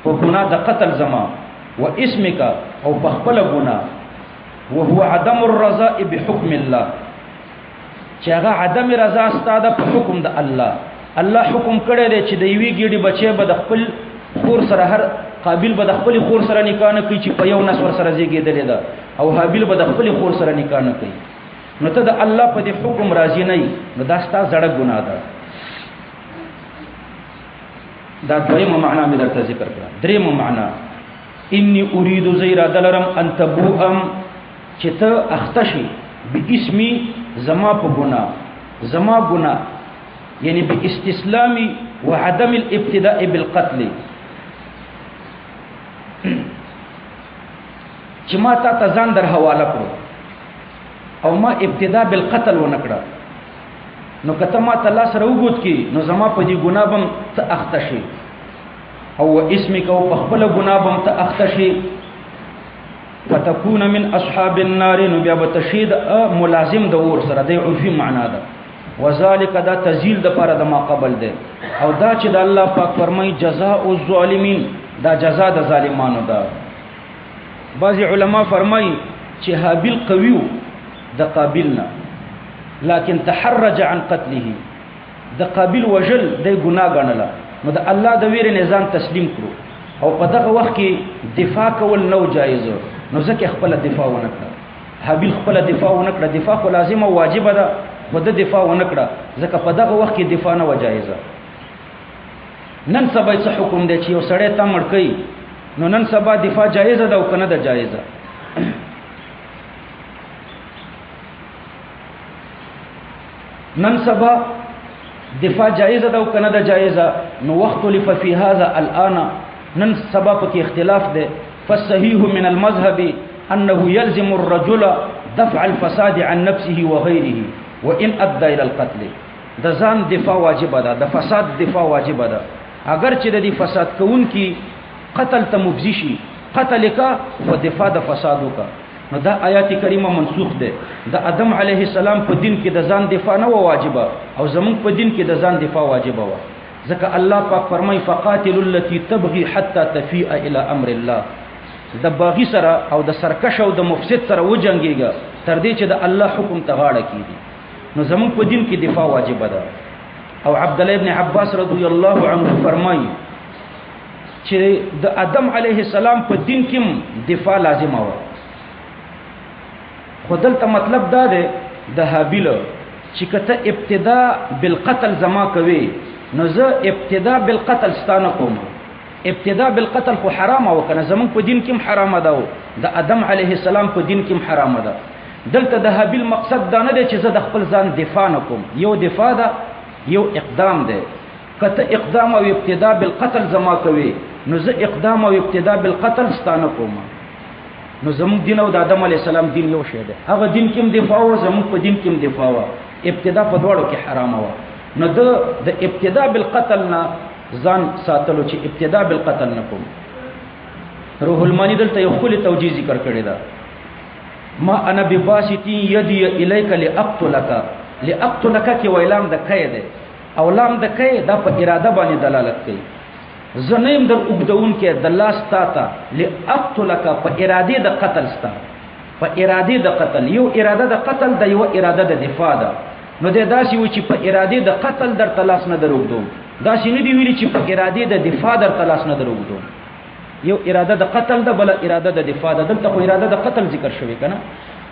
په ګناه د قتل زما و اسمک او په خپل ګناه وهو عدم الرضاء بحكم الله چې هغه عدم رضا ستاده په حکم د الله الله حکم کړی دی چې د یوې ګډي بچي به د خپل خور سره هر قابل به د خپل خور سره نکاح نه کوي چې په یو نسور سره زیږیدل ده او حابیل به د خپل خور سره نکاح نه کوي نو ته د الله په دې حکم راضي نه یې نو دا ستا زړه ګناه ده دا دویمه معنا مې درته ذکر کړه دریمه معنا انی اريد زیرا دلرم ان تبوءم چې ته اختشي باسمي زما په ګناه زما ګناه یعنی باستسلامي وعدم الابتداء بالقتل چې ما ته ځان در حواله کړو او ما ابتداء بالقتل ونکړه نو کته ما ته الله سره وګوت کی نو زما په دې ګناه بم ته اختشي او اسمک او په خپل ګناه بم ته اختشي فتكون من اصحاب النار نو بیا به تشهید ملازم د اور سره د عرفي معنا ده وذالک دا تزیل د پاره د ما قبل ده او دا چې د الله پاک فرمای جزاء الظالمین دا جزاء د ظالمانو ده بعض علما فرمای چې حابیل قویو د قابلنا لكن تحرج عن قتله د قابل وجل د ګناه غنلا نو د الله د ویره نظام تسلیم کړو او په دغه وخت کې دفاع کول نو جایز نو ځکه خپل دفاع ونکړه حابیل خپل دفاع ونکړه دفاع خو لازم او واجب ده خو د دفاع ونکړه ځکه په دغه وخت کې دفاع نه وجایزه نن سبا څه حکم دی چې یو سړی ته مړ کوي نو نن سبا دفاع جایزه ده او کنه ده جایزه نن سبا دفاع جائزه ده او کنه ده جائزه نو وخت لف في هذا الان نن سبا په اختلاف ده فالصحيح من المذهب انه يلزم الرجل دفع الفساد عن نفسه وغيره وان ادى الى القتل ده ځان دفاع واجب ده د فساد دفاع واجب ده اگر چې د فساد کوون کی قتل ته مبذي شي قتل کا و دفاع د فسادو کا نو دا آیات کریمه منسوخ ده د آدم علیه السلام په دین کې د ځان دفاع نه واجبه او زمون په دین کې د ځان دفاع واجبه و ځکه الله پاک فرمای فقاتل التي تبغي حتى تفيء الى امر الله د باغی سره او د سرکش او د مفسد سره وجنګيږي تر دې چې د الله حکم ته غاړه کیږي نو زمون په دین کې دفاع واجبه ده او عبد الله ابن عباس رضی الله عنه فرمای چې د آدم علیه السلام په دین کې دفاع لازمه و خودلته مطلب دا ده د حابیل چې کته ابتدا بالقتل زما کوي نو زه ابتدا بالقتل ستانه کوم ابتدا بالقتل خو حرام او کنه زمون په دین کې حرام ده د آدم علیه السلام په دین کې حرام ده دلته د حابیل مقصد دا نه دی چې زه د خپل ځان دفاع نکوم یو دفاع ده یو اقدام ده کته اقدام او ابتدا بالقتل زما کوي نو زه اقدام او ابتدا بالقتل ستانه کوم نو زموږ دین او د آدم علی السلام دین یو شی دی هغه دین کې دفاع او زموږ په دین کې دفاع وا ابتدا په دوړو کې حرام وا نو د ابتدا بالقتل نه ځان ساتلو چې ابتدا بالقتل نه کوم روح المانی دلته یو خل توجیه ذکر کړی دا ما انا بباسطی یدی الیک لاقتلک کې ویلام د کید او لام د کید د په اراده باندې دلالت کوي زنیم در وګدون کې د الله ستاته لاقتلک په اراده د قتل ستا په اراده د قتل یو اراده د قتل د یو اراده د دفاع ده نو د داسې و چې په اراده د قتل در تلاش نه دروغدوم داسې نه دی ویلي چې په اراده د دفاع در تلاش نه دروغدوم یو اراده د قتل ده بل اراده د دفاع ده دلته خو اراده د قتل ذکر شوی کنه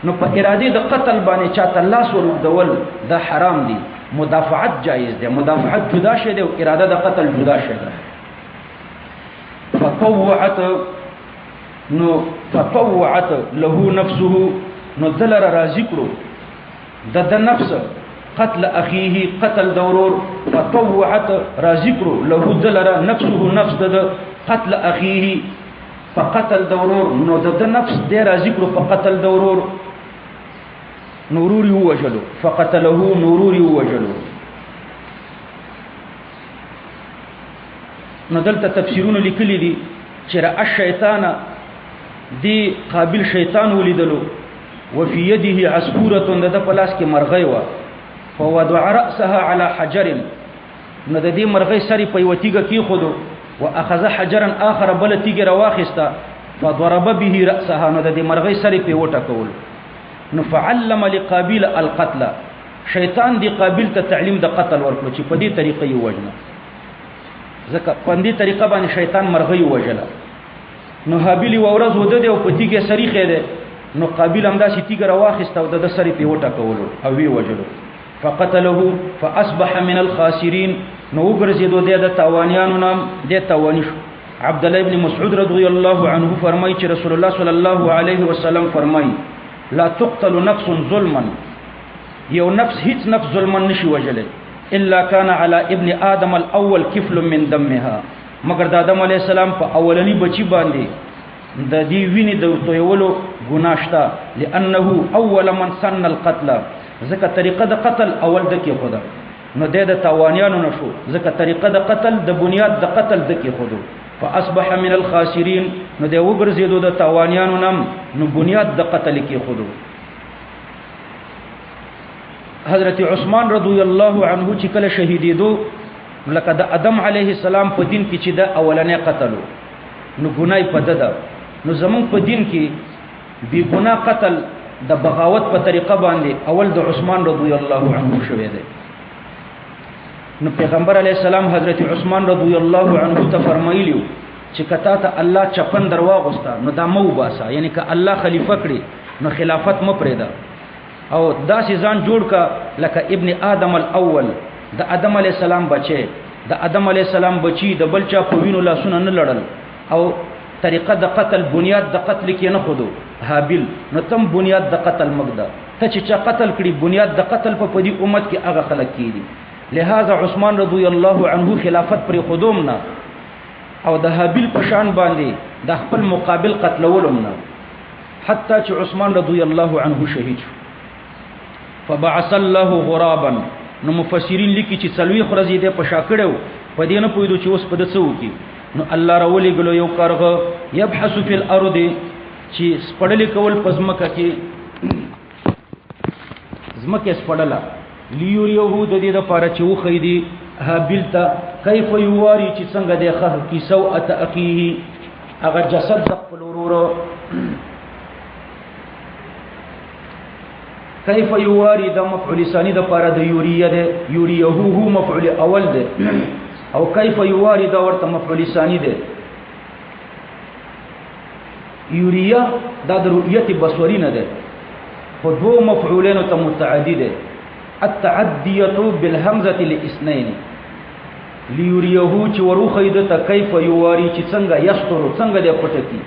نو په اراده د قتل باندې چاته الله سره دول دا حرام دي مدافعت جایز ده مدافعت جدا شه ده او اراده د قتل جدا شه ده فطوعت له نفسه نو دلر راضی کړو د نفس قتل اخيه قتل دورور فطوعت را ذکر له دلر نفسه نفس د قتل اخيه فقتل دورور نو د نفس د را ذکر فقتل دورور نوروري وجلو فقتله نوروري وجلو. نو دلته تفسیرونه لیکلي دي چې را الشیطان دی قابل شیطان ولیدلو وفي يده عصفوره د پلاس کې مرغۍ و فوضع راسها على حجر نو د دې مرغۍ سری په وتیګه کې خودو واخذ حجرا اخر بل تیګه راواخستا فضرب به راسها نو د دې مرغۍ سری په وټه کول نو فعلم لقابيل القتل شیطان دی قابل ته تعلیم د قتل ورکړو چې په دې طریقې یې وجنه ځکه په دې طریقه باندې شیطان مرغۍ وجله نو حابیل ورځ وده دی او په تیګه سری خېده نو قابل هم داسې تیګه راواخستا او د سری په وټه کول او وی وجلو فقتله فاصبح من الخاسرين نو وګرځیدو د تاوانیانو نام د تاوانیش. عبد الله ابن مسعود رضی الله عنه فرمایي چې رسول الله صلی الله علیه وسلم فرمایي لا تقتل نفس ظلما یو نفس هیڅ نفس ظلما نشي وجلې الا كان على ابن ادم الاول كفل من دمها مگر د آدم علی السلام په اولنی بچی باندې د دې ویني د تویولو ګناشتا لانه اول من سن القتل ځکه طریقه د قتل اول د کې خدا نو د تاوانیانو نشو ځکه طریقه د قتل د بنیاد د قتل د کې خودو فاصبح من الخاسرين نو د وګرځیدو د تاوانیانو نام نو بنیاد د قتل کې خودو. حضرت عثمان رضی الله عنه چې کله شهیدیدو لکه د ادم علیه السلام په دین کې چې د اولنې قتلو نو ګناي پد ده نو زمون په دین کې بی ګنا قتل د بغاوت په طریقه باندې اول د عثمان رضی الله عنه شوی دی. نو پیغمبر علیه السلام حضرت عثمان رضی الله عنه ته فرمایلیو چې کتا ته الله چپن درواغستا نو دا مو باسا یعنی که الله خلیفہ کړي نو خلافت م پرېدا او داسې ځان جوړ کا لکه ابن آدم الاول د آدم علیه السلام بچي د آدم علیه السلام بچي د بلچا په وینو لاسونه نه لړل او طریقه د قتل بنیاد د قتل کې نه خودو حابیل نو تم بنیاد د قتل مقدا ته چې چا قتل کړي بنیاد د قتل په پدی امت کې هغه خلک کیدي. لہذا عثمان رضی الله عنه خلافت پر خودوم نه او د حابیل په شان باندې د خپل مقابل قتلولم نه حتی چې عثمان رضی الله عنه شهید شو. فبعث الله غرابا نو مفسرین لیکي چې څلوي خرزي ده په شاکړو په دې نه پویدو چې اوس په دڅو کې نو الله راولي ګلو یو کارغه يبحث فی الارض چې سپړلې کول پزمکه کې زمکه سپړلا لیوریو د دې لپاره چې وخی دی حابیل ته کیف یواری چې څنګه د خر کی سوءه اخیه هغه جسد د خپل ورور کیف یواری د مفعول ثانی د لپاره د یوریه ده یوریه هو مفعول اول ده او کیف یواری دا ورته مفعول ثانی ده. یوریه دا د رؤیت بصری نه ده خو دو مفعولین ته متعدی ده التعدیه بالهمزه لاثنين لیوریه چې وروخید ته کیف یواری چې څنګه یستر څنګه د پټکی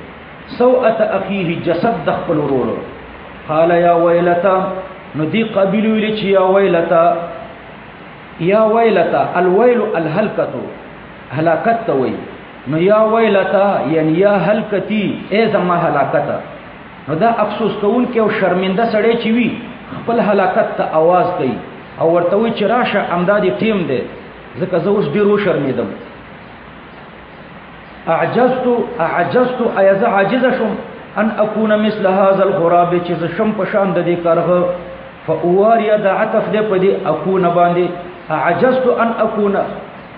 سوءه اخیه جسد د خپل ورور قال یا ویلتا نو دی قابل ویل چې یا ویلتا الویل الهلکه هلاکت وی نو یا ویلتا یعنی یا هلکتی ای زما هلاکت نو دا افسوس کول کې او شرمنده سړی چې وی خپل هلاکت ته आवाज کوي او ورته وی چې راشه امدادي ټیم دی ځکه زه اوس ډیر وشرمېدم. اعجزت ایز عاجز شم ان اكون مثل هذا الغراب چې شم په شان د دې کارغه فاواري د عطف دې په دې اكون باندې اعجزت ان اكون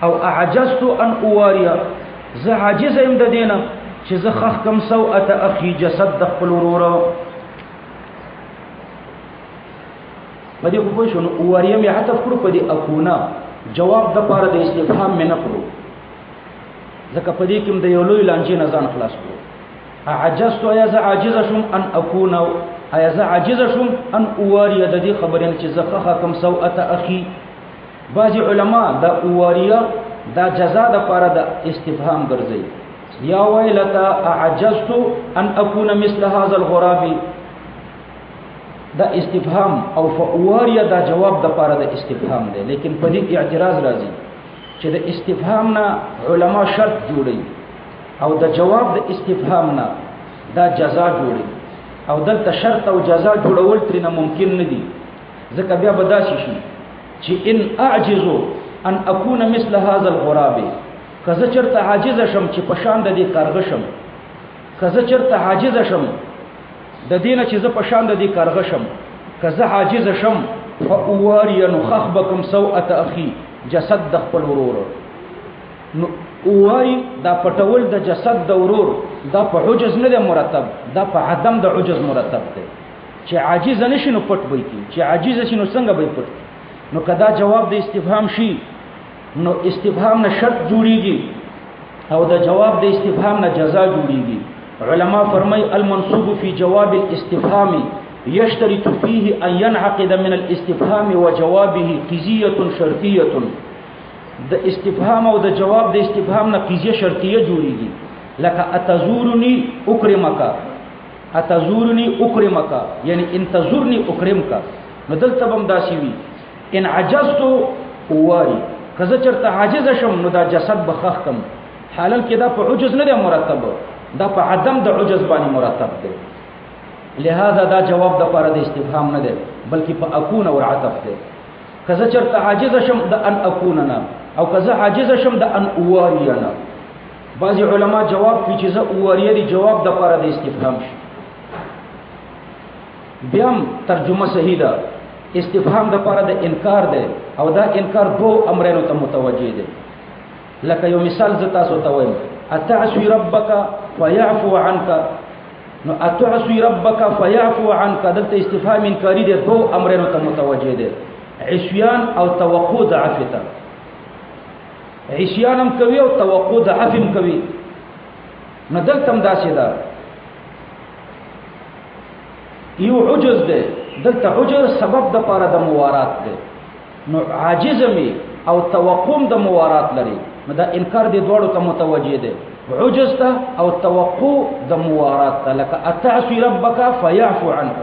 او اعجزت ان اواري زه عاجز يم د دینه چې زه خخ کم سوءه اخي جسد د خپل ورور په دې کو شنو اواري مې عطف کړو په دې اكونا جواب د پاره د استفهام مې نه کړو ځکه په دې کې د یو لوی لانجې نه ځان خلاص کړو. اعجزت ایز عاجز شم ان اكون ایز عاجز شم ان اواري د دې خبرین چې زه خخ کم سوءه اخي بعض علما دا اواریا دا جزاء د پاره د استفهام ګرځي. یا ویلتا اعجزت ان اكون مثل هذا الغراب دا استفهام او فواریا دا جواب د پاره د استفهام دی، لیکن په دې اعتراض راځي چې د استفهام نه علما شرط جوړي او د جواب د استفهام نه دا جزا جوړي، او دلته شرط او جزا جوړول ترنه ممکن نه دي، ځکه بیا به داسې شي چې ان اعجزو ان اكون مثل هذا الغراب، کزه چرته عاجز شم چې پشان د دې کارغه شم، کزه چرته عاجز شم د دینه چې زه پشان د دې کارغه شم، کزه عاجز شم فاواري نخخبكم سوءه اخي، جسد د خپل ورور نو اواري دا پټول د جسد د ورور دا په عجز نه مرتب، دا په عدم د عجز مرتب دی، چې عاجز نشي نو پټ وي کی، چې عاجز شي نو څنګه به پټ، نو کدا جواب د استفهام شي نو استفهام نه شرط جوړیږي او د جواب د استفهام نه جزا جوړیږي. علماء فرمای المنصوب فی جواب الاستفهام يشترط فيه ان ينعقد من الاستفهام وجوابه قضيه شرطيه، د استفهام او د جواب د استفهام نه قضیه شرطیه جوړیږي، لکه اتزورنی اکرمک، اتزورنی اکرمک یعنی انتظرنی اکرمک، نو دلته هم داسي وي ان عجزت اواري، کزه چرته عاجز شم نو دا جسد بخخ کم، حالل کې دا په عجز نه دی مرتب، دا په عدم د عجز باندې مرتب دی، لہذا دا جواب د پاره د استفهام نه دی بلکې په اكون او عطف دی. کزه چرته عاجز شم د ان اكون نه، او کزه عاجز شم د ان اواري نه. بعضی علما جواب کوي چې زه اواري دی جواب د پاره د استفهام شي، بیا ترجمه صحیح ده، استفهام د پاره د انکار دی او دا انکار دو امرونو ته متوجه دی. لکه یو مثال ز تاسو ته وایم، اتعصي ربک فيعفو عنك، نو اتعصي ربک فيعفو عنك دلته استفهام انکاری دی، دو امرونو ته متوجه دی، عصيان او توقع د عفته، عصيانم کوي او توقع د عفم کوي، نو دلته هم داسې ده، یو عجز دی دلته عجز سبب د پاره د موارات دی، نو عاجزمی او توقم د موارات لري، نو دا انکار دی دوړو ته متوجه دی، عجز ته او توقع د موارات ته، لکه اتعصي ربک فيعفو عنك،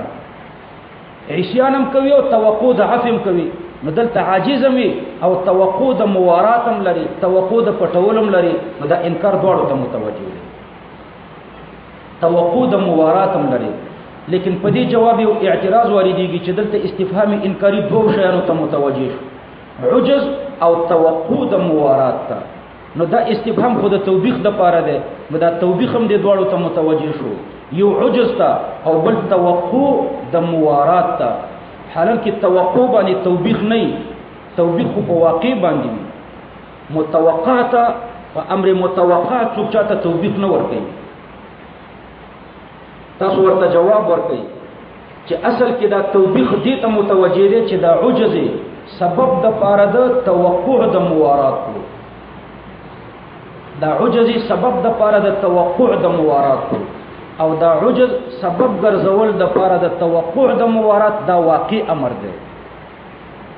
عصيانم کوي او توقع د عفم کوي، نو دلته عاجزمی او توقع د مواراتم لري، توقع د پټولم لري، نو دا انکار دوړو ته متوجه دی، توقع د مواراتم لري. لیکن په دې جواب او اعتراض واردېږي چې دلته استفهام انکاری دوه شیانو ته متوجه شو، عجز او توقع د موارات ته، نو دا استفهام خود توبیخ د پاره ده، نو دا توبیخ هم د دواړو ته متوجه شو، یو عجز ته او بل توقع د موارات ته، حالان کې توقع باندې توبیخ نه، توبیخ په واقع باندې متوقعه او امر متوقع څوک چاته توبیخ نه ورکوي، تاسو ورته جواب ورکړئ چې اصل کې دا توبیخ دې ته متوجه دی چې دا عجز سبب د پاره د توقع د موارات دی، دا عجز سبب د پاره د توقع د موارات دی، او دا عجز سبب ګرځول د پاره د توقع د موارات دا واقع امر دی،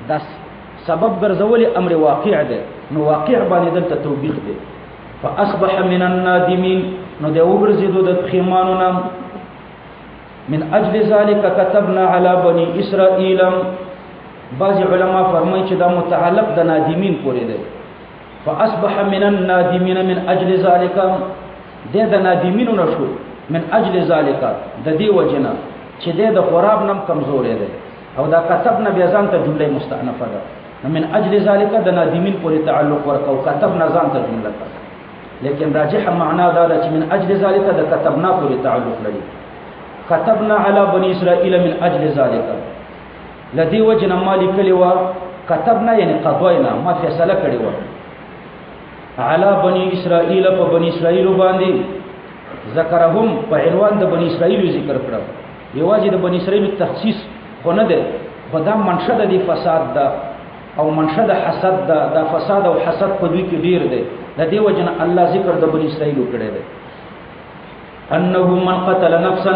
دا سبب ګرځول امر واقع دی، نو واقع باندې دلته توبیخ دی. فاصبح من النادمين، نو دا وګرځیدو د پښیمانو نام، من اجل ذلك كتبنا على بني اسرائيل، بعض علماء فرمایي چې دا متعلق د نادمین پورې دی، فاصبح من النادمين من اجل ذلك، د نادمینو نشو، من اجل ذلك د دې وجنه چې د خراب نم کمزورې دی، او دا كتبنا بیا ځان ته جمله مستأنفه ده، من اجل ذلك د نادمین پورې تعلق ورکو، كتبنا ځان ته جمله ده، لیکن راجح معنا دا ده چې من اجل ذلك د كتبنا پورې تعلق لري، كتبنا على بني اسرائيل من اجل ذلك، لدی وجنا مالک لوا كتبنا یعنی قضینا ما فیصله کړی و، على بني اسرائيل په بني اسرائيل باندې، ذکرهم په عنوان د بني اسرائيل ذکر کړو، یوازې د بني اسرائيل تخصیص خو نه ده، خدا منشد دی فساد ده او منشد حسد ده، دا فساد او حسد په دوی کې ډیر دی، لدی وجنا الله ذکر د بني اسرائيل کړی دی. انه من قتل نفسا،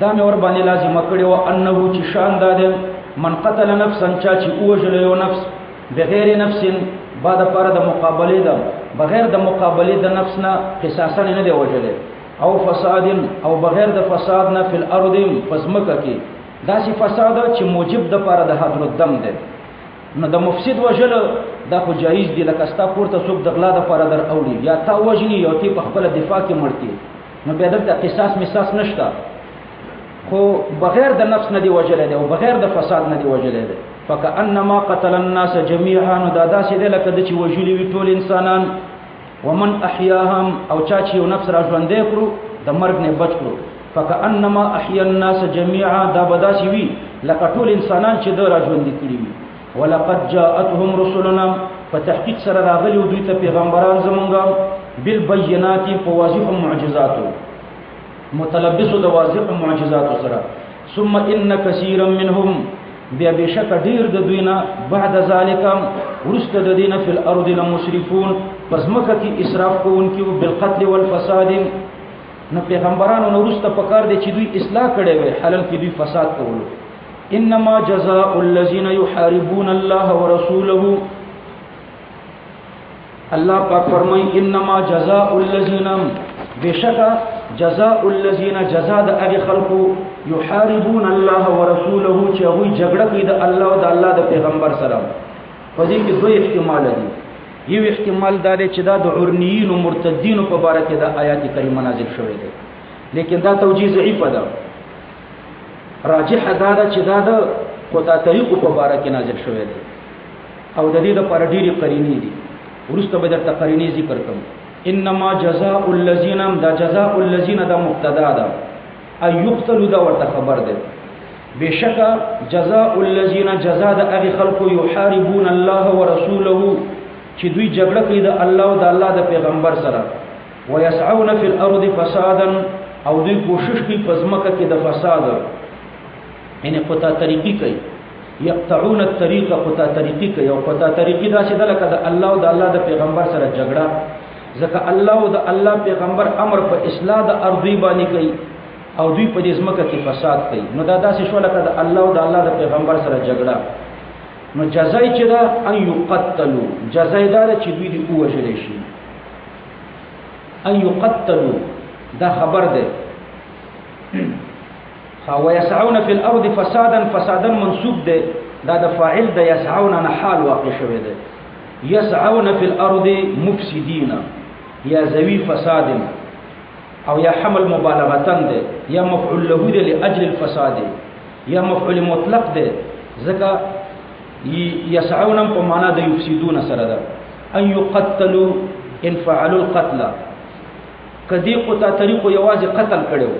دا مې ور باندې لازم کړی و، انه چې شان ده من قتل نفسا چا چې اوجل یو نفس بغیر نفس، بعد پر د مقابله ده، بغیر د مقابله د نفس نه قصاصا نه دی وجل، او فساد او بغیر د فساد نه فی الارض فزمکه کې، داسې فساد چې موجب د پاره د حضر الدم دی. نو د مفسد وجل دا خو جایز دی، لکه ستا پورته څوک د غلا د پاره در اوړي یا تا وجني یا تی په خپل دفاع کې مړتی، نو بیا دلته قصاص مساس نشته، خو بغیر د نفس نه دی وجل دی او بغیر د فساد نه دی وجل دی. فکأنما قتل الناس جميعا، نو دا داسې دی لکه د چې وجلي وي ټول انسانان. ومن احیاهم، او چا چې یو نفس را ژوندی کړو د مرګ نه بچ کړو، فکأنما احیا الناس جميعا، دا به داسې وي لکه ټول انسانان چې د را ژوندي کړي وي. ولقد جاءتهم رسلنا، په تحقیق سره راغلي دوی ته پیغمبران زمونږه بالبینات، په واضح معجزاتو، متلبسو د واضح معجزاتو سره. ثم ان كثيرا منهم، بیا بشک ډیر د دوی نه بعد ذالک ورسته د دینه فی الارض لمسرفون، پس مکه کې اسراف کوونکي بالقتل والفساد. نو پیغمبرانو نو ورسته پکار دي چې دوی اصلاح کړي وي، حالل کې دوی فساد کول. انما جزاء الذين يحاربون الله ورسوله، الله پاک فرمای انما جزاء الذين، بشک جزاء الذين، جزاء د هغه خلقو يحاربون الله ورسوله چې هغه جګړه کوي د الله او د الله د پیغمبر سره. په دې کې دوه احتمال دي. یو احتمال دا دی چې دا د عرنیین او مرتدین په اړه کې د آیات کریمه نازل شوې ده، لیکن دا توجیه ضعیفه ده. راجح دا ده چې دا د خطا طریقو په اړه کې نازل شوې ده او د دې لپاره ډېری قرینې دي، ورسته به درته قرینې ذکر کوم. انما جزاء الذين، دا جزاء الذين دا مبتدا ده، اي يقتلوا دا ورته خبر ده. بشکا جزاء الذين، جزاء د هغه خلقو يحاربون الله ورسوله چې دوی جګړه کوي د الله او د الله د پیغمبر سره. ويسعون في الارض فسادا، او دوی کوشش کوي په ځمکه کې د فساد، یعنی قطع طریقې کوي. یقطعون الطريق، قطع طریقې کوي، او قطع طریقې دا چې د الله او د الله د پیغمبر سره جګړه، ځکه الله او د الله پیغمبر امر په اصلاح د ارضی باندې کوي او دوی په دې ځمکه کې فساد کوي. نو دا داسې شو لکه د الله او د الله د پیغمبر سره جګړه. نو جزای چې دا ان یقتلوا، جزای دا چې دوی دې ووژل شي. ان یقتلوا دا خبر ده. او يسعون في الارض فسادا، فسادا منصوب ده، دا د فاعل د يسعون نه حال واقع شوی ده. يسعون في الارض مفسدين، یا ذوی فساد، او یا حمل مبالغتن ده، یا مفعول له ده لاجل الفساد، یا مفعول مطلق ده، ځکه يسعون په معنا د يفسدون سره ده. ان يقتلوا، ان فعلوا القتل، کدی قطع طریق یوازې قتل کړو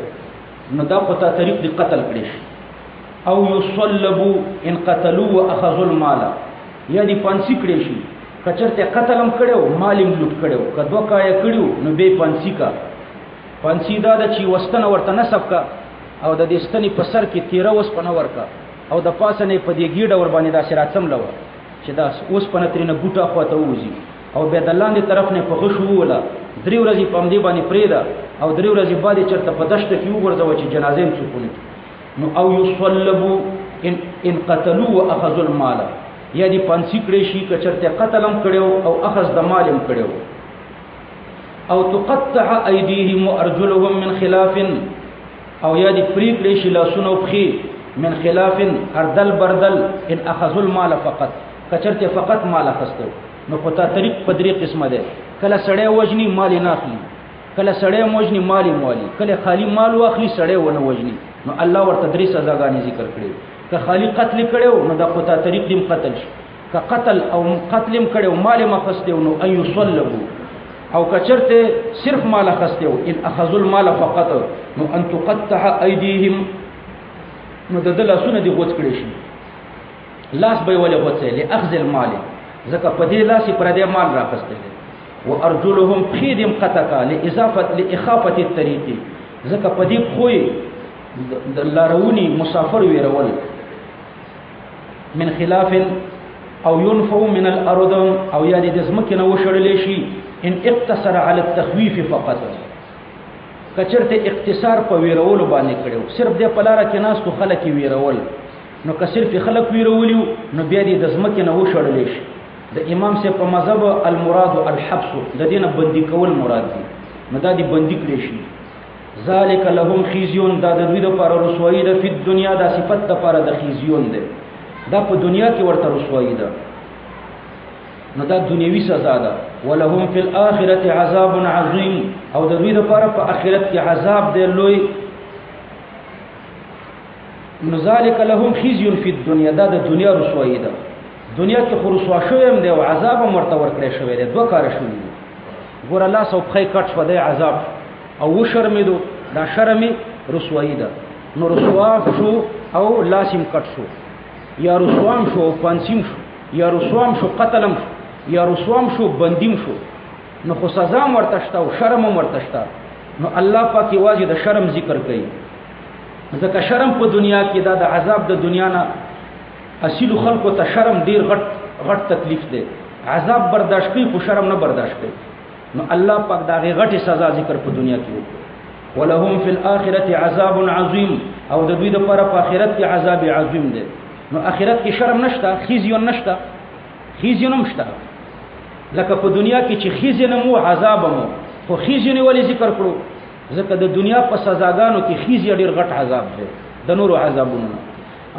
نو دا قطع طریق دی قتل کړي. او يصلبوا، ان قتلوا واخذوا المال، یا دی پانسی کړي شي، کچرته قتلم کړو مالم لوټ کړو، کدو کای کړو نو به پانسی کا. پانسی دا د چی وستنه ورته نسب کا، او د دې ستنی په سر کې 13 وس پنه ورکا، او د پاسه نه په دې گیډه ور باندې دا سراتم لو چې دا اوس پنه ترنه ګوټه خواته وځي، او به د لاندې طرف نه په غشو ولا 3 ورځې پم دی باندې پریدا، او 3 ورځې باندې چرته په دشت کې وګرځو چې جنازې هم څوک. نو او يصلبوا، ان قتلوا واخذوا المال، یا دی پانسی کړي شي کچرته قتلم کړو او اخذ د مالم کړو. او تقطع ايديهم وارجلهم من خلاف، او یا دی فریق کړي شي لاسونو بخي من خلاف اردل بردل، ان اخذوا المال فقط، کچرته فقط مال اخذته. نو قطع طریق په درې قسمه ده، کله سړی وجني مال نه اخلي، کله سړی موجني مالی موالی، کله خالی مال واخلي سړی ونه وجني. نو الله ورته درې سزاګانې ذکر کړي. که خالی قتل کړو نو د قطع طریق دیم قتل شي، که قتل او قتلم کړو مال مخسته نو ان يصلبوا، او کچرته صرف مال اخسته ان اخذوا المال فقط نو ان تقطع ايديهم، نو د لاسونه دی غوڅ کړي شي. لاس به ولې غوڅه لاخذ المال، ځکه په دې لاس پر دې مال راخسته دي. وارجلهم خيدم قطعا لاخافه الطريق، ځکه په دې خوې د لارونی مسافر ويرول. من خلاف او ينفوا من الارض، او یا د ځمکې نه وشړل شي. ان اقتصر على التخويف فقط، کچرته اختصار په ویرولو باندې کړو، صرف د پلاره کې ناس تو خلک ویرول، نو که صرف خلک ویرولیو نو بیا د ځمکې نه وشړل شي. د امام سے په مذهب المراد الحبس، د دینه بندي کول مراد دي، نو دا دی بندي کړی شي. ذالک لهم خزیون دا د دوی لپاره رسوایی ده، په دنیا دا صفت لپاره د خزیون ده، دا په دنیا کې ورته رسوایی ده، نو دا دنیوي سزا ده. ولهم فی الاخرة عذاب عظیم، او د دوی لپاره په آخرت کې عذاب دی لوی. نو ذالک لهم خزی فی الدنیا، دا د دنیا رسوایی ده، دنیا کې خو رسوا شوی هم دی او عذاب هم ورته ورکړی شوی دی، دوه کاره شوي دي. ګوره لاس او پښې کټ شو دی عذاب، او وشرمېدو دا شرمې رسوایی ده. نو رسوا شو او لاسم کټ شو، یا رسوام شو او پانسیم شو، یا رسوام شو قتلم شو، یا رسوام شو بندیم شو، نو خو سزا ورته شته او شرم هم ورته شته. نو الله پاک یوازې د شرم ذکر کوي، ځکه شرم په دنیا کې دا د عذاب د دنیا نه اصیل خلکو ته شرم ډیر غټ تکلیف دی، عذاب برداشت کوي خو شرم نه برداشت کوي. نو الله پاک دا غټه سزا ذکر په دنیا کې وکړي. ولهم فی الاخرة عذاب عظیم، او د دوی لپاره په آخرت کې عذاب عظیم دی. نو آخرت کې شرم نشته، خزیون نشته، خزیون هم شته. لکه په دنیا کې چې خزیون مو عذاب مو، خو خزیون ولې ذکر کړو؟ ځکه د دنیا په سزاګانو کې خزیون ډیر غټ عذاب دی د نورو عذابونو،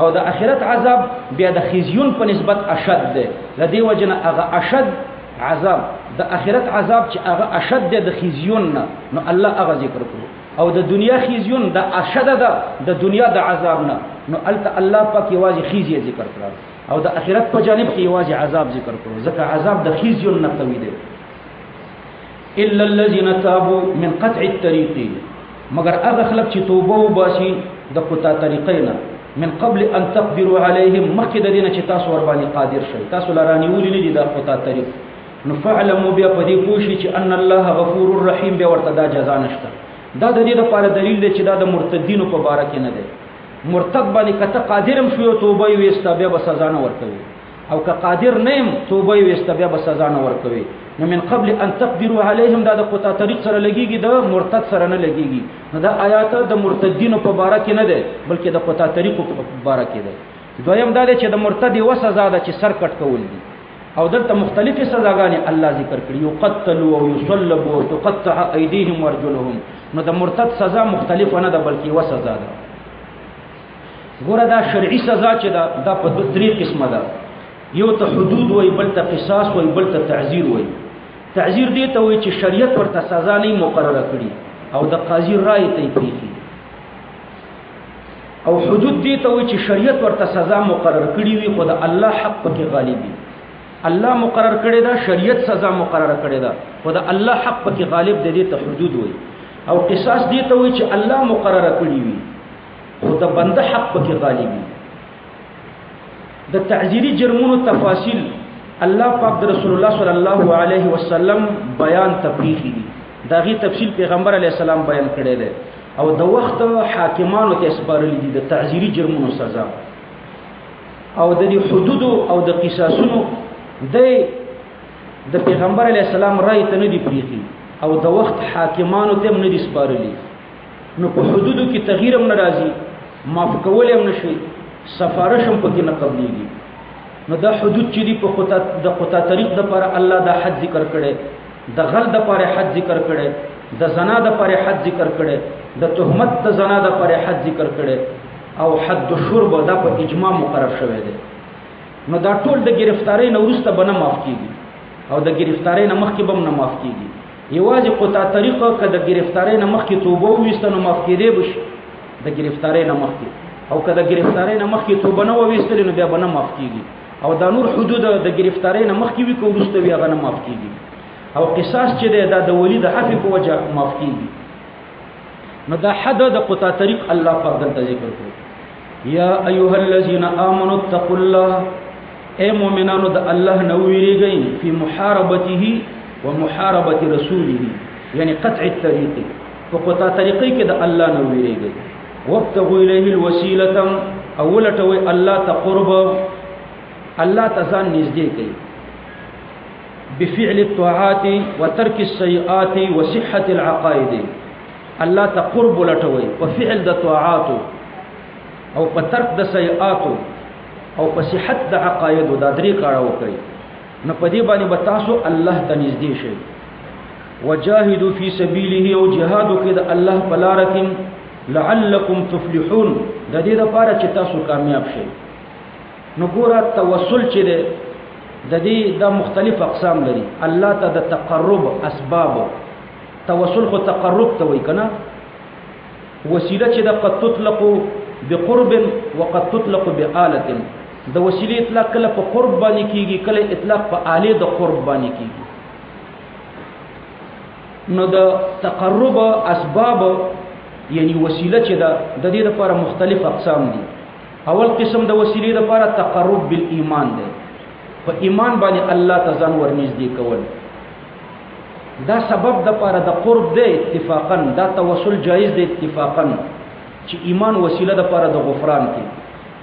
او د آخرت عذاب بیا د خزیون په نسبت اشد دی. لدی وجنه هغه اشد عذاب د آخرت عذاب چې هغه اشد دی د خزیون نه، نو الله هغه ذکر کړو. او د دنیا خزیون د اشد ده د دنیا د عذاب نه، نو الته الله پاک یوازې خزیه ذکر کړو، او د آخرت په جانب کې یوازې عذاب ذکر کړو، ځکه عذاب د خزیون نه قوي دی. الا الذين تابوا من قطع الطريق، مگر هغه خلک چې توبه وباسي د قطع طریقې نه، من قبل ان تقدروا عليهم، مخکې د دې نه چې تاسو ور باندې قادر شئ، تاسو لرانیولې نه دي د قطع طریق. نو فعلموا بیا په دې پوه شئ چې ان الله غفور رحیم، بیا ورته دا جزا نشته. دا د دې لپاره دلیل دی چې دا د مرتدینو په باره کې نه دی. مرتد باندې کته قادر هم شو توبه یې وستا بیا به سزا نه ورکوي، او که قادر نه يم توبه یې وستا بیا به سزا نه ورکوي. نو من قبل ان تقدروا عليهم دا د قطع طریق سره لګيږي، د مرتد سره نه لګيږي. نو دا آیات د مرتدینو په باره کې نه دی، بلکې د قطع طریقو په باره کې دی. دویم دا دی چې د مرتد یو سزا ده چې سر کټ کول دي، او دلته مختلفې سزاګانې الله ذکر کړي، یقتلوا او یصلبوا او تقطع ایدیهم وارجلهم. نو د مرتد سزا مختلفه نه ده، بلکې یو سزا ده. ګوره دا شرعي سزا چې ده دا په درې قسمه ده، یو ته حدود وای، بل ته قصاص وای، بل ته تعزیر وای. تعزیر دی ته وای چې شریعت ورته سزا نه مقرره کړي او د قاضي رائے ته پیږي، او حدود دی ته وای چې شریعت ورته سزا مقرره کړي وي خو د الله حق پکې غالب وي. الله مقرر کړی دا، شریعت سزا مقرره کړی دا، خو د الله حق پکې غالب دی، ته حدود وای. او قصاص دی ته وای چې الله مقرره کړی وي خو د بنده حق پکې غالب وي. د تعزیری جرمونو تفاصیل الله پاک د رسول الله صلی الله علیه وسلم بیان تفریحی دي، داغي تفصیل پیغمبر علیه السلام بیان کړی دی، او د وخت حاکمانو ته اسپارل دي د تعزیری جرمونو سزا، او د دې حدود او د قصاصونو د پیغمبر علیه السلام رائے ته نه دی پریخي، او د وخت حاکمانو ته نه دي اسپارلي. نو په حدودو کې تغییر هم ناراضي، معاف کول هم نشي، سفارش هم پکې نه قبليږي. نو دا حدود چې دی په قطع طریق د پر الله دا حد ذکر کړي، د غل د پر حد ذکر کړي، د زنا د پر حد ذکر کړي، د تهمت د زنا د پر حد ذکر کړي، او حد الشرب دا په اجماع مقرر شوی دی. نو دا ټول د گرفتاری نه وروسته بنه معاف کیږي، او د گرفتاری نه مخکې به نه معاف کیږي. یوازې قطع طریقه که د گرفتاری نه مخکې توبه وویسته نو معاف کېدی بشي د گرفتاری نه مخکې، او که د گرفتاری نه مخکې توبه نه وویستلې نو بیا به نه معاف کیږي. او دا نور حدود د گرفتاری نه مخکې وي که وروسته وي هغه نه معاف کیږي. او قصاص چې دی دا د ولی د عفو په وجه معاف کیږي. نو دا حد د قطع طریق الله پاک دلته ذکر کړو. یا ایها الذین آمنوا اتقوا الله، اے مومنانو د الله نه ویریږئ، فی محاربته و محاربه رسوله، یعنی قطع الطریق، په قطع طریقې کې د الله نه ویریږئ. وابتغوا الیه الوسیله، اولټوي الله ته قرب، الله ته ځان نږدې کړئ، بفعل الطاعات وترك السيئات وصحه العقائد. الله ته قرب ولټوي په فعل د طاعات او په ترک د سیئات او په صحت د عقاید، دا درې کار وکړي. نو په دې باندې به تاسو الله ته نږدې شئ. وجاهدوا فی سبیله او جهاد وکړه د الله په لار کې لعلکم تفلحون د دې لپاره چې تاسو کامیاب شئ. نو ګوره توسل چې ده د دې د مختلف اقسام لري. الله ته د تقرب اسباب، توسل خو تقرب ته وایي کنه، وسیله چې د قد تطلق بقرب وقد تطلق بآلة. د وسیله اطلاق کله په قرب باندې کیږي، کله اطلاق په آله د قرب باندې کیږي. نو د تقرب اسباب یعنی وسیله چې د دې لپاره مختلف اقسام دي. اول قسم د وسیلې لپاره تقرب بالایمان دی، په ایمان باندې الله ته ځان ورنږدې کول. دا سبب د لپاره د قرب دی اتفاقا، دا توسل جایز دی اتفاقا چې ایمان وسیله د لپاره د غفران کې.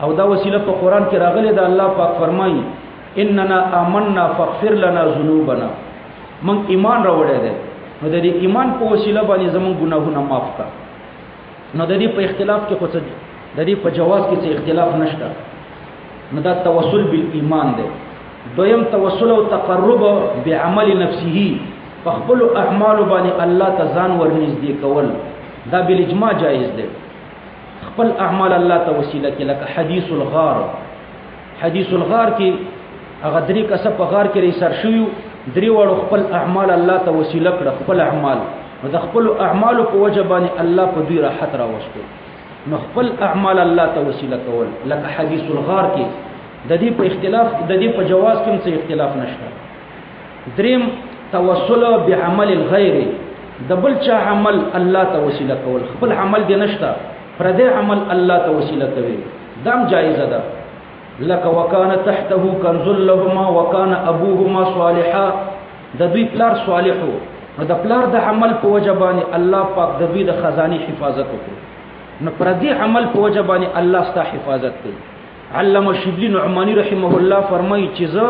او دا وسیله په قران کې راغلي ده. الله پاک فرمایي اننا آمنا فاغفر لنا ذنوبنا، من ایمان راوړی دی، نو د دې ایمان په وسیله باندې زموږ ګناهونه معاف کړه. نو د دې په اختلاف کې خو څه د دې په جواز کې څه اختلاف نشته. نو دا توسل بالایمان دی. دویم توسل او تقرب بعمل نفسه، په خپل اعمال باندې الله ته ځان ورنږدې کول، دا بالاجماع جایز دی. خپل اعمال الله ته وسیله کې، لکه حدیث الغار. حدیث الغار کې هغه درې کسه په غار کې ریسر شوی، درې وړو خپل اعمال الله ته وسیله کړ. خپل اعمال نو د خپل اعمال په وجه باندې الله په دوی راحت راوستو. نو خپل اعمال الله ته وسیله کول، لکه حدیث الغار کې د دې په اختلاف، د دې په جواز کې څه اختلاف نشته. دریم توسل بعمل الغیر، د بل چا عمل الله ته وسیله کول، خپل عمل دې نشته، پر دې عمل الله ته وسیله کوي، دام جایز ده. لك وكان تحته كنز لهما وكان ابوهما صالحا، د دوی پلار صالحو، نو د پلار د عمل په وجه باندې الله پاک د دوی د خزانه حفاظت وکړي. نو پر دې عمل په وجه باندې الله ستا حفاظت کوي. علامه شبلی نعمانی رحمه الله فرمایي چې زه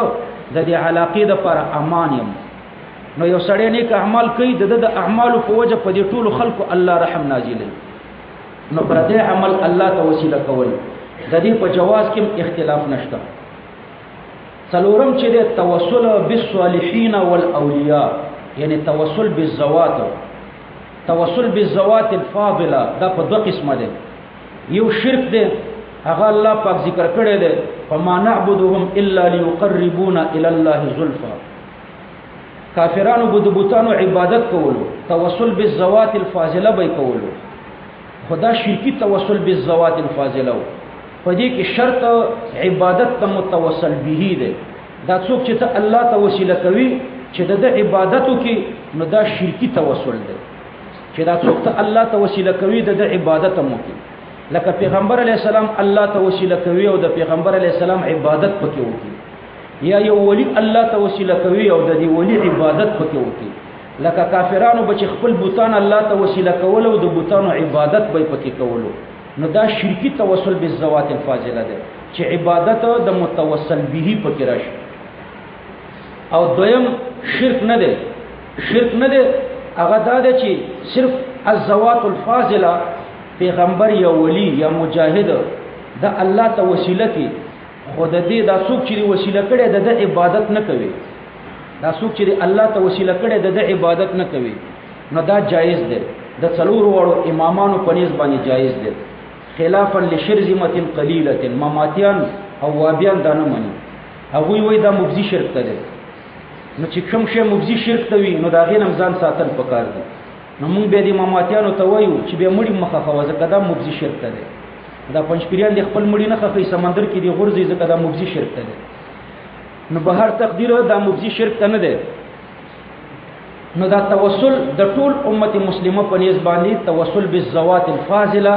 د دې علاقې د پر امان یم. نو یو سړی نیک اعمال کوي، د اعمالو په وجه په دې ټولو خلکو الله رحم نازلوي. نو پر دې عمل الله ته وسیله کول، د دې په جواز کې اختلاف نشته. څلورم چې د توسل بالصالحین والاولیاء، یعنی توسل بالذوات. توسل بالذوات الفاضله دا په دوه قسمه ده. یو شرک ده، هغه الله پاک ذکر کړی ده، فما نعبدهم الا ليقربونا الى الله زلفا. کافرانو بوتانو عبادت کولو، توسل بالذوات الفاضله به کولو. خدا شرکی توسل بالذوات الفاضله په دې کې شرط عبادت ته متوسل به ده. دا څوک چې ته الله ته وسیله کوي چې د عبادتو کې، نو دا شرکی توسل ده. چې دا څوک ته الله ته وسیله کوي د عبادت مو کې، لکه پیغمبر علی السلام الله ته وسیله کوي او د پیغمبر علی السلام عبادت پکې وکړي، یا یو ولی الله ته وسیله کوي او د دې ولی عبادت پکې وکړي. لکه کافرانو بچ خپل بوتان الله ته وسیله کول او د بوتانو عبادت به پکې کولو، نو دا شرکی توسل بالذوات الفاضله ده چې عبادت د متوسل به پکې راشي. او دویم شرک نه ده. شرک نه ده هغه دا ده چې صرف الذوات الفاضله پیغمبر یا ولی یا مجاهد د الله ته وسیله کی، خود دې دا څوک چې وسیله کړي د عبادت نه کوي، دا څوک چې الله ته وسیله کړي د عبادت نه کوي، نو دا جایز ده. د څلور وړو امامانو په نسبت باندې جایز ده، خلافا لشرذمه قليله. مماتیان او وابیان دا نه مني، هغه وی دا مفزي شرک ده. نو چې کوم شی مفزي شرک ته وي، نو دا غي نمځان ساتل پکار دي. نو مونږ به د مماتیانو ته وایو چې به مړی مخه خوازه کدا مفزي شرک ده. دا پنځپیران د خپل مړی نه خخې سمندر کې دی غورځي زکه دا مفزي شرک ده. نو به هر تقدیر دا مفزي شرک نه ده. نو دا توسل د ټول امت مسلمه په نسبت باندې توسل بالذوات الفاضله،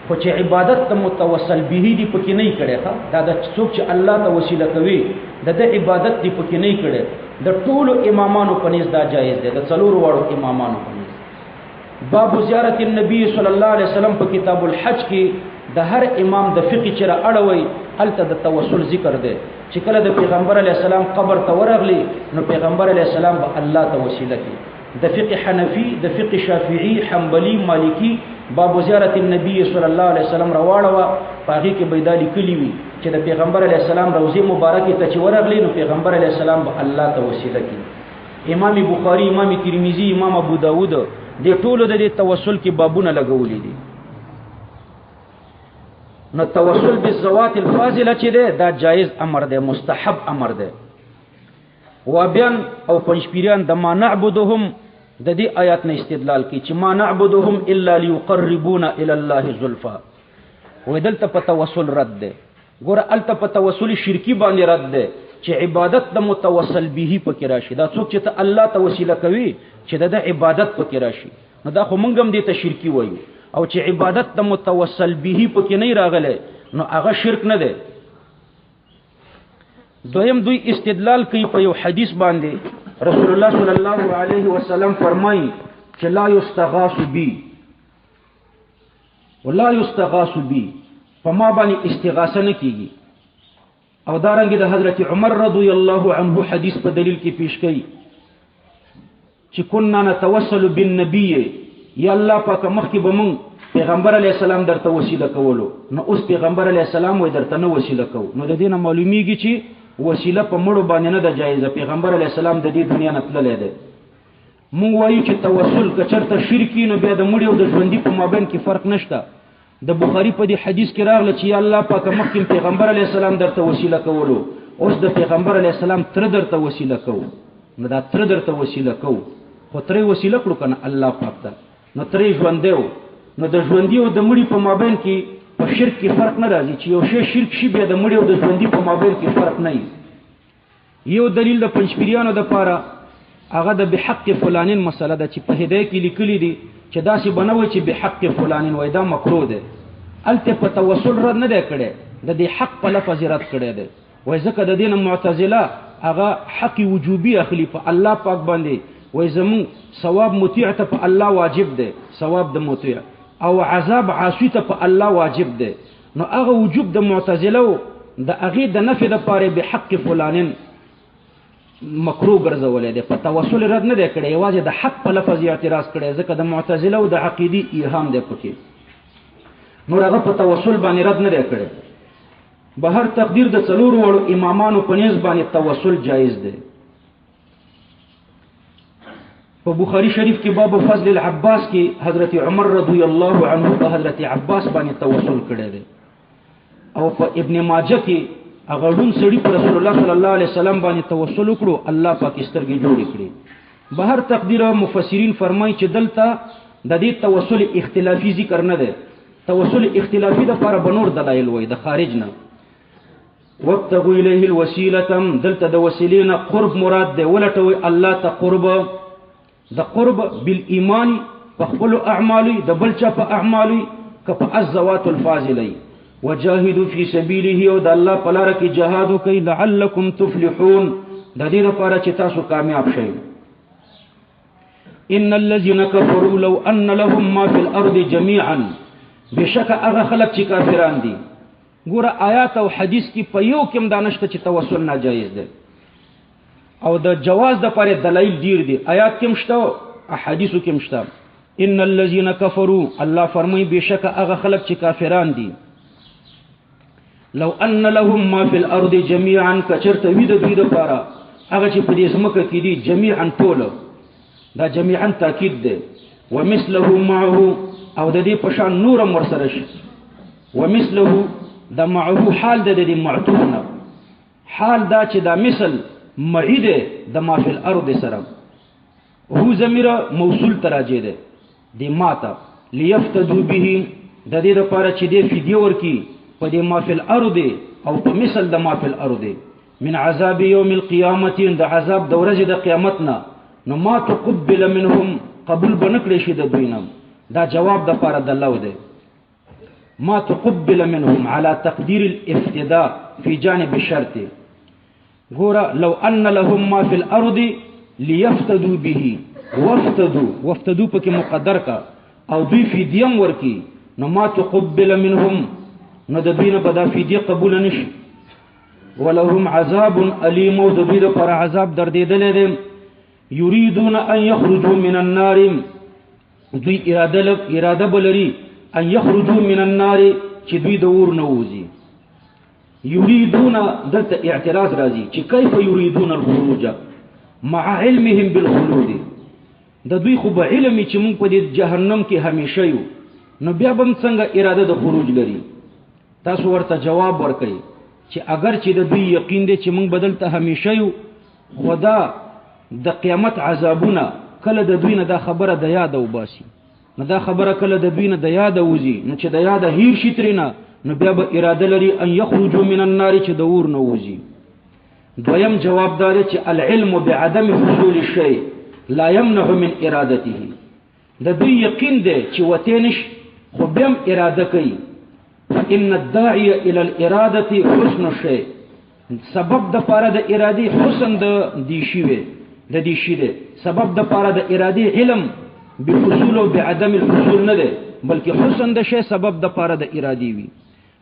خو چې عبادت ته متوسل به دي پکې نه کړي. دا د څوک چې الله ته وسیله کوي د عبادت دي پکې نه کړي. د ټول امامانو په نسبت دا جایز ده، د څلور وړو امامانو په نسبت. باب زیارت النبی صلی الله علیه وسلم په کتاب الحج کې د هر امام د فقہ چر اړوي الته د توسل ذکر ده چې کله د پیغمبر علی السلام قبر ته ورغلی نو پیغمبر علی السلام به الله ته وسیله کی. د فقہ حنفی، د فقہ شافعی، حنبلی، مالکی باب زیارت النبی صلی الله علیه وسلم راوړوا پاږي کې بيدالی کلی وی چې د پیغمبر علی السلام روضه مبارکه ته چې ورغلی نو پیغمبر علی السلام به الله ته وسیله کی. امام بخاری، امام ترمذی، امام ابو داود د ټولو د توسل کې بابونه لګولې دي. نو توسل بالذوات الفاضله چې ده دا جایز امر ده، مستحب امر ده. وابیان او پنځپیران د ما نعبدهم د دې آیات نه استدلال کوي چې ما نعبدهم الا ليقربونا الى الله زلفا. وې دلته په توسل رد ده. ګوره الته په توسل شرکی باندې رد ده چې عبادت د متوسل به پکې راشي. دا څوک چې ته الله ته وسیله کوي چې د عبادت پکې راشي، نو دا خو مونږ هم دې ته شرکی وایو. او چې عبادت د متوسل به پکې نه راغله نو هغه شرک نه ده. دویم دوی استدلال کوي په یو حدیث باندې رسول الله صلی الله علیه وسلم فرمایي چې لا یستغاث بی ولا یستغاث بی، په ما باندې استغاثه نه کیږي. او دارنګه د حضرت عمر رضی الله عنه حدیث په دلیل کې پیش کړي چې كنا نتوسل بالنبي، یا الله پاک مخکې به مونږ پیغمبر علی السلام درته وسیله کولو، نو اوس پیغمبر علی السلام وې درته نه وسیله کو. نو د دې نه معلومیږي چې وسیله په مړو باندې نه ده جایزه. پیغمبر علی السلام د دې دنیا نه تللی دی. مونږ وایو چې توسل که چېرته شرکی نو بیا د مړي او د ژوندي په مابین کې فرق نشته. د بخاری په دې حدیث کې راغله چې یا الله پاک مخکې پیغمبر علی السلام درته وسیله کولو، اوس د پیغمبر علی السلام تر درته وسیله کو. نو دا تر درته وسیله کو، خو ترې وسیله کړو کنه الله پاک ته، نو ترې ژوندیو. نو د ژوندي او د مړي په مابین کې په شرک کې فرق نه راځي چې یو شی شرک شي بیا د مړي او د ژوندي په مابین کې فرق نه وي. یو دلیل د پنځپیریانو د پاره هغه د بحق فلانین مسله ده چې په هدايه کې لیکلي دي چې داسې بنوي چې بحق فلانین وای دا مکروه ده. الته په توسل رد نه دی کړي، د دې حق په لفظ رد کړي ده. وای ځکه د دین معتزله هغه حق وجوبي اخلي په الله پاک باندې. وای زمو ثواب مطیع ته په الله واجب ده، ثواب د مطیع، او عذاب عاصی ته په الله واجب ده. نو هغه وجوب د معتزله د هغه د نفي د پاره بحق فلانین مکروه ګرځولې ده. په توسل رد نه دی کړي، یوازې د حق په لفظ اعتراض کړي، ځکه د معتزله او د عقیدی ایهام ده پکې. نو هغه په توسل باندې رد نه دی کړي. به هر تقدیر د څلور وړو امامانو په نسبت باندې توسل جایز ده. په بخاری شریف کې باب فضل العباس کې حضرت عمر رضی الله عنه په حضرت عباس باندې توسل کړی دی. او په ابن ماجه کې هغه ډون سړي پر رسول الله صلی الله علیه وسلم باندې توسل وکړو، الله پاک سترګې جوړې کړې. به هر تقدیر مفسرین فرمایي چې دلته د دې توسل اختلافي ذکر نه دی. توسل اختلافي د لپاره بنور دلایل وای د خارج نه. وابتغوا الیه الوسیله، دلته د وسیلې نه قرب مراد دی. ولټوي الله ته قرب، د قرب بالایمان په خپل اعمالي د بلچا په اعمالي که په الزوات الفاضله. وجاهدوا فی سبیله، او د الله په لار کې جهاد وکړئ. لعلکم تفلحون، د دې لپاره چې تاسو کامیاب شئ. ان الذين كفروا لو ان لهم ما في الارض جميعا، بشک هغه خلک چې کافران دي. ګوره آیات او حدیث کې په یو کې دانشته چې توسل ناجایز ده، او د جواز د پاره دلایل ډیر دي. آیات کې مشته، احادیثو کې مشته. ان الذين كفروا، الله فرمایي بشک هغه خلک چې کافران دي. لو ان لهم ما في الارض جميعا، کچرته وی د دوی لپاره هغه چې په دې سمکه کې دي جميعا ټول، دا جميعا تاکید ده. ومثله معه، او د دې په شان نور مر سره شي. ومثله دا معه حال د دې معتونه، حال دا چې دا مثل معیده د ما فی الارض سره. هو ضمیر موصول تراجه ده دی ماته. لیفتدو به، د دې لپاره چې دې فدیه ورکی په دې ما فی الارض او په مثل د ما فی الارض من عذاب یوم القیامت، د عذاب د ورځې د قیامت نه. نو ما تقبل منهم، قبول بنکړي شي د دوی نه. دا جواب د پاره د الله ده. ما تقبل منهم على تقدير الافتداء في جانب الشرط. ګوره لو ان لهم ما في الارض ليفتدوا به، وافتدوا پکې مقدر کا، او دوی فدیم ورکی. نو ما تقبل منهم، نو د دوی نه بدا فدیه قبول نشي. ولهم عذاب الیم، او د دوی لپاره عذاب دردیدل دي. یریدون ان یخرجوا من النار، دوی اراده بلري ان یخرجوا من النار، چې دوی د اور نه وځي. یریدون دلته اعتراض راځي چې کیف یریدون الخروج، مع علمهم بالخلود د دوی خو به علم چې موږ په دې جهنم کې همیشه یو نو بیا به څنګه اراده د خروج لري تاسو ورته جواب ورکړئ چې اگر چې د دوی یقین دی چې موږ بدلته همیشه یو خدا د قیامت عذابونه کله د دوی نه دا خبره د یاد وباسي نو دا خبره کله د دوی نه د یاد وځي نو چې د یاد هیر شي ترنه نو بیا به اراده لري ان یخرجوا من النار چې د اور نه وځي دویم جواب دار چې العلم بعدم حصول الشيء لا يمنع من ارادته د دوی یقین دی چې وتینش خو بهم اراده کوي فإن الداعي الى الاراده حسن الشيء سبب د پاره د ارادي حسن د دیشي وي د دیشي دی سبب د پاره د ارادي علم بحصول او بعدم الحصول نه دی بلکې حسن د شی سبب د پاره د ارادي وي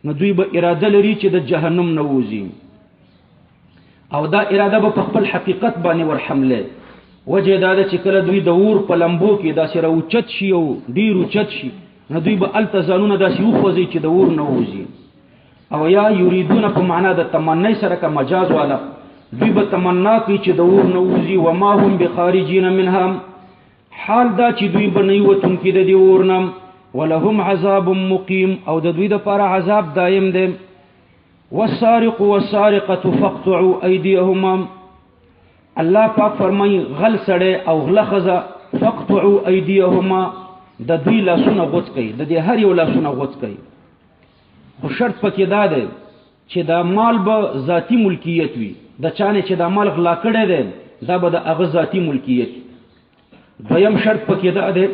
نو دوی به اراده لري چې د جهنم نه وځي او دا اراده به په خپل حقیقت باندې ورحمله وجه دا چې کله دوی د اور په لمبو کې دا سره اوچت شي او ډیر اوچت شي نو دوی به التزانونه دا سی وخوځي چې د اور نه وځي او یا یریدون په معنا د تمنی سره کا مجاز والا دوی به تمنا کوي چې د اور نه وځي و ما هم بخارجین منها حال دا چې دوی به نه وتون کې د دې اور نه ولهم عذاب مقیم او د دوی د لپاره عذاب دائم دی والسارق والسارقه فاقطعوا ايديهما الله پاک فرمایي غل سړی او غله خزه فاقطعوا ايديهما د دوی لاسونه غوڅ کړي د دې هر یو لاسونه غوڅ کړي خو شرط پکې دا دی چې دا مال به ذاتی ملکیت وي د چانه چې دا مال غلا کړی دی دا به د هغه ذاتی ملکیت دویم شرط پکې دا دی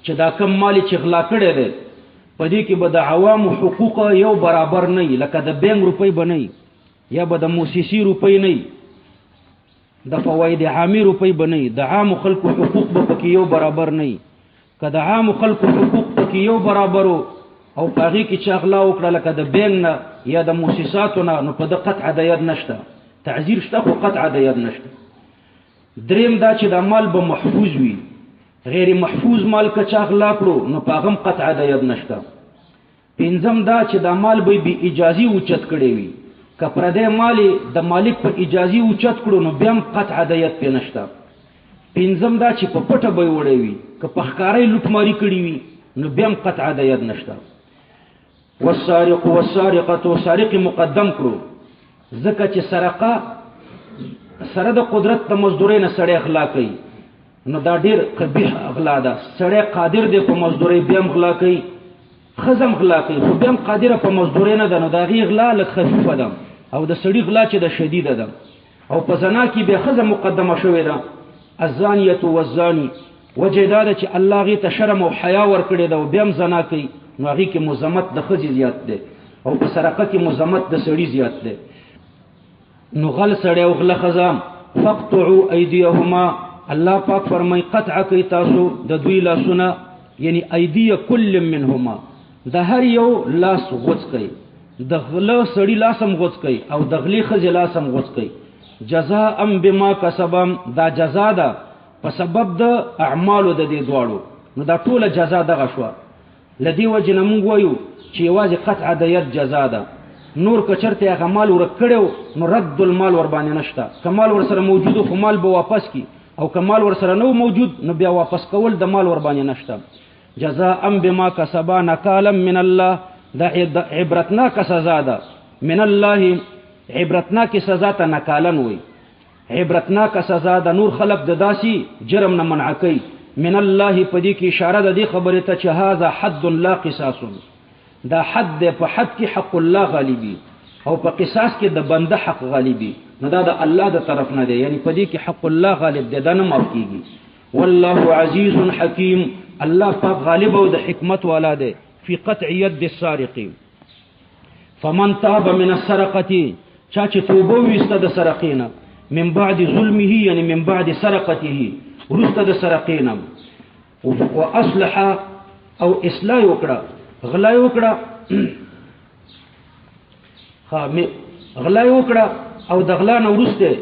چې دا کم مال چې غلا کړی دی په دې کې به د عوام حقوق یو برابر نه لکه د بینک روپۍ بنئ یا به د موسسي روپۍ نه د فواید عامه روپۍ بنئ د عام خلکو حقوق به پکې یو برابر نه که د عام خلکو حقوق پکې یو برابر او هغه کې چې اغلا وکړه لکه د بینک نه یا د موسساتو نه نو په د قطع د یاد نشته تعذير شته خو قطع د یاد نشته دریم دا چې د مال به محفوظ وي غیر محفوظ مال که چا اغلا کړو نو په هغه قطع د یاد نشته پنځم دا چې د مال به بی اجازه اوچت کړي وي که پردې مال د مالک په اجازه اوچت کړو نو بیا قطع د یاد په نشته پنځم دا چې په پټه به وړي وي که په ښکارې لوټماري کړي وي نو بیا قطع د یاد نشته والسارق والسارقه سارق مقدم کړو ځکه چې سرقه سره د قدرت د مزدورۍ نه سړی اغلا کوي نو دا ډیر قبیح اغلا ده سړی قادر دی په مزدورۍ بیا اغلا کوي خزم غلا کوي خو بیا قادر په مزدورۍ نه ده نو دا غي اغلا لږ خفیفه ده او د سړي غلا چې د شدیده ده او په زنا کې به خزم مقدمه شوې ده الزانیه والزانی وجه دا چې الله غي ته شرم او حیا ور کړی ده او بیا زنا کوي نو هغه کې مزمت د خزي زیات ده او په سرقه کې مزمت د سړي زیات ده نو غل سړی او غل خزام فقطعوا ايديهما الله پاک فرمای قطع کوي تاسو د دوی لاسونه یعنی ایدیه کل منهما د هر یو لاس غوڅ کوي د غله سړی لاسم غوڅ کوي او د غلی خزي لاسم غوڅ کوي جزاء بما کسبم دا جزاء ده په سبب د اعمالو د دې دواړو نو دا ټوله جزاء دغه شو لدی وجنه مونږ وایو چې واځي قطع د ید جزاء ده نور کچرته هغه مال ورکړو نو رد المال ور باندې نشته کمال ور سره موجود خو مال به واپس کی او کمال ور سره نو موجود نو بیا واپس کول د مال ور باندې نشته جزاء بما كسبا نكالا من الله دا عبرتناک سزا ده من الله عبرتناک سزا ته نکالن وي عبرتناک سزا ده نور خلق د داسي جرم نه منع کوي من الله پدې کې اشاره ده دې خبره ته چې هاذا حد لا قصاص دا حد په حد کې حق الله غالبي او په قصاص کې د بنده حق غالبي نو دا د الله د طرف نه دی یعنی پدې کې حق الله غالب دی دا نه معاف کیږي والله عزيز حكيم الله پاک غالب او د حکمت والا دی فی قطع ید السارق فمن تاب من السرقه چا چې توبه وسته د سرقینا من بعد ظلمه یعنی من بعد سرقته ورسته د سرقینا واصلح او اصلاح وکړه غلا وکړه غلا وکړه او د غلا نه ورسته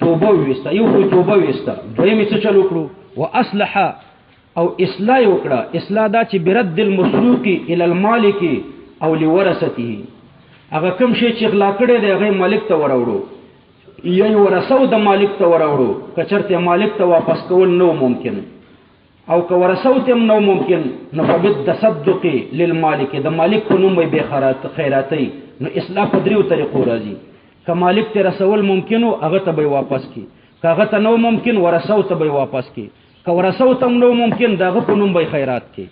توبه وسته یو خو توبه وسته دویم څه چلو کړو واصلح او اصلاح وکړه اصلاح دا چې برد المسروق الى المالک او لورثته هغه کوم شی چې غلا کړی دی هغه مالک ته وروړو یی ورثو د مالک ته وراوړو کچرته مالک ته واپس کول نو ممکن او که ورثو ته نو ممکن نو فبالتصدق للمالک د مالک په نوم به خیراتی نو اصلاح په دریو طریقو راځي که مالک ته رسول ممکن او هغه ته به واپس کی کاغه ته نو ممکن ورثو ته به واپس کی که ورثو ته نو ممکن دغه په نوم به خیرات کی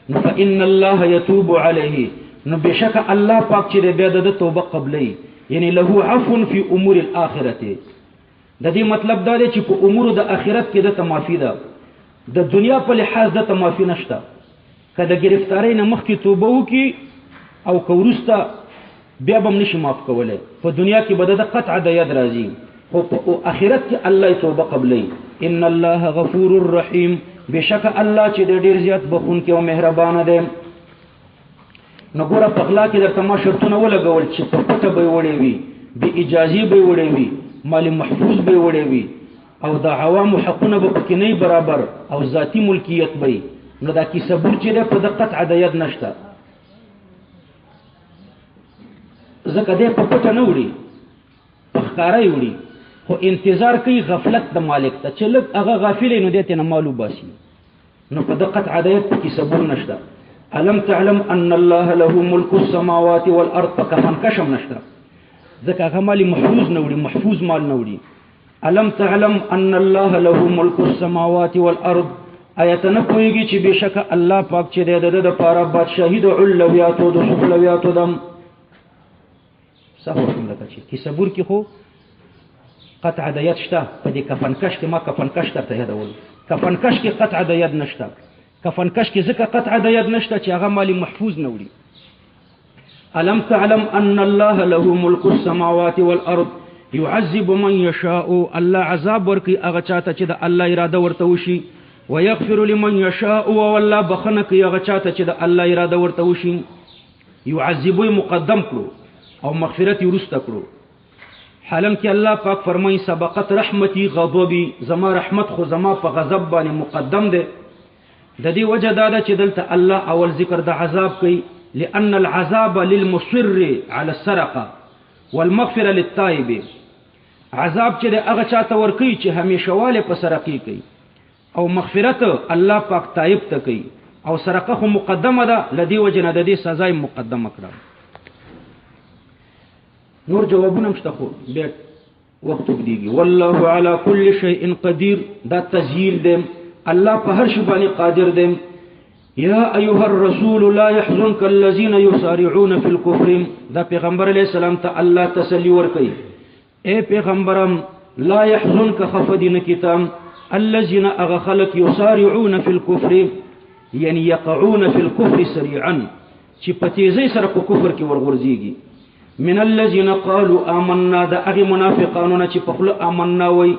نو فإن الله يتوب عليه نو بشک الله پاک چې بیا د توبه قبلې یعنی له عفو فی امور الاخرته د دې مطلب دا دی چې په امور د آخرت کې د معافی ده د دنیا په لحاظ د معافی نشته کله گرفتاری نه مخکې توبه وکي او کورسته بیا به نشي معاف کوله په دنیا کې به د قطع د ید راځي او په آخرت کې الله توبه قبلې ان الله غفور رحیم بشک الله چې ډیر زیات بخون کې او مهربان دی نو ګوره په اخلاق کې درته ما شرطونه ولګول چې په پټه به وړي وي به اجازه به وړي وي مال محفوظ به وړي وي او د عوام حقونه به پکې نه برابر او ذاتی ملکیت به نو دا کی صبر چې په دقت عدایت نشته زکه دې په پټه نه وړي په ښکارا وړي خو انتظار کوي غفلت د مالک ته چې لږ هغه غافل نه دي ته معلوم باسي نو په دقت عدایت کې صبر نشته الم تعلم ان الله له ملك السماوات والارض فكفن كشم نشته ځکه هغه مال محفوظ نه وړي محفوظ مال نه وړي الم تعلم ان الله له ملك السماوات والارض آیت نه کویږي چې بشک الله پاک چې د پاره بادشاہي د علویات او د سفلویات دم صحو کوم لکه چې صبر کې خو قطع د ید شته په دې کفنکش کې ما کفنکش ته یادول کفنکش کې قطع د ید نشته کفنکش کې ځکه قطع د ید نشته چې هغه مالی محفوظ نه وړي الم تعلم ان الله له ملك السماوات والارض يعذب من يشاء الله عذاب ورکي هغه چاته چې د الله اراده ورته وشي ويغفر لمن يشاء والله بخنه کوي هغه چاته چې د الله اراده ورته وشي يعذب مقدم کړو او مغفرت ورسته کړو حالانکه الله پاک فرمایي سبقت رحمتي غضبي زما رحمت خو زما په غضب باندې مقدم ده د دې وجه دا ده چې دلته الله اول ذکر د عذاب کوي لأن العذاب للمصر على السرقه والمغفره للتائب عذاب چې هغه چاته ور کوي چې همیشه واله په سرقې کوي او مغفرت الله پاک تائب ته کوي او سرقه خو مقدمه ده لدی وجه نه د دې سزا مقدمه کړه نور جوابونه مشته خو بیا وخت وګديږي والله على كل شيء قدير دا تسهيل ده الله په هر شي باندې قادر دی یا ایها الرسول لا يحزنك الذين يسارعون في الكفر دا پیغمبر علیہ السلام ته الله تسلی ورکړي اے پیغمبرم لا يحزنك خفدن کتاب الذين اغخلك يسارعون في الكفر يعني يقعون في الكفر سريعا چې په تیزی سره په کفر کې ورغورځيږي من الذين قالوا آمنا دا اغه منافقانو چې په خپل آمنا وای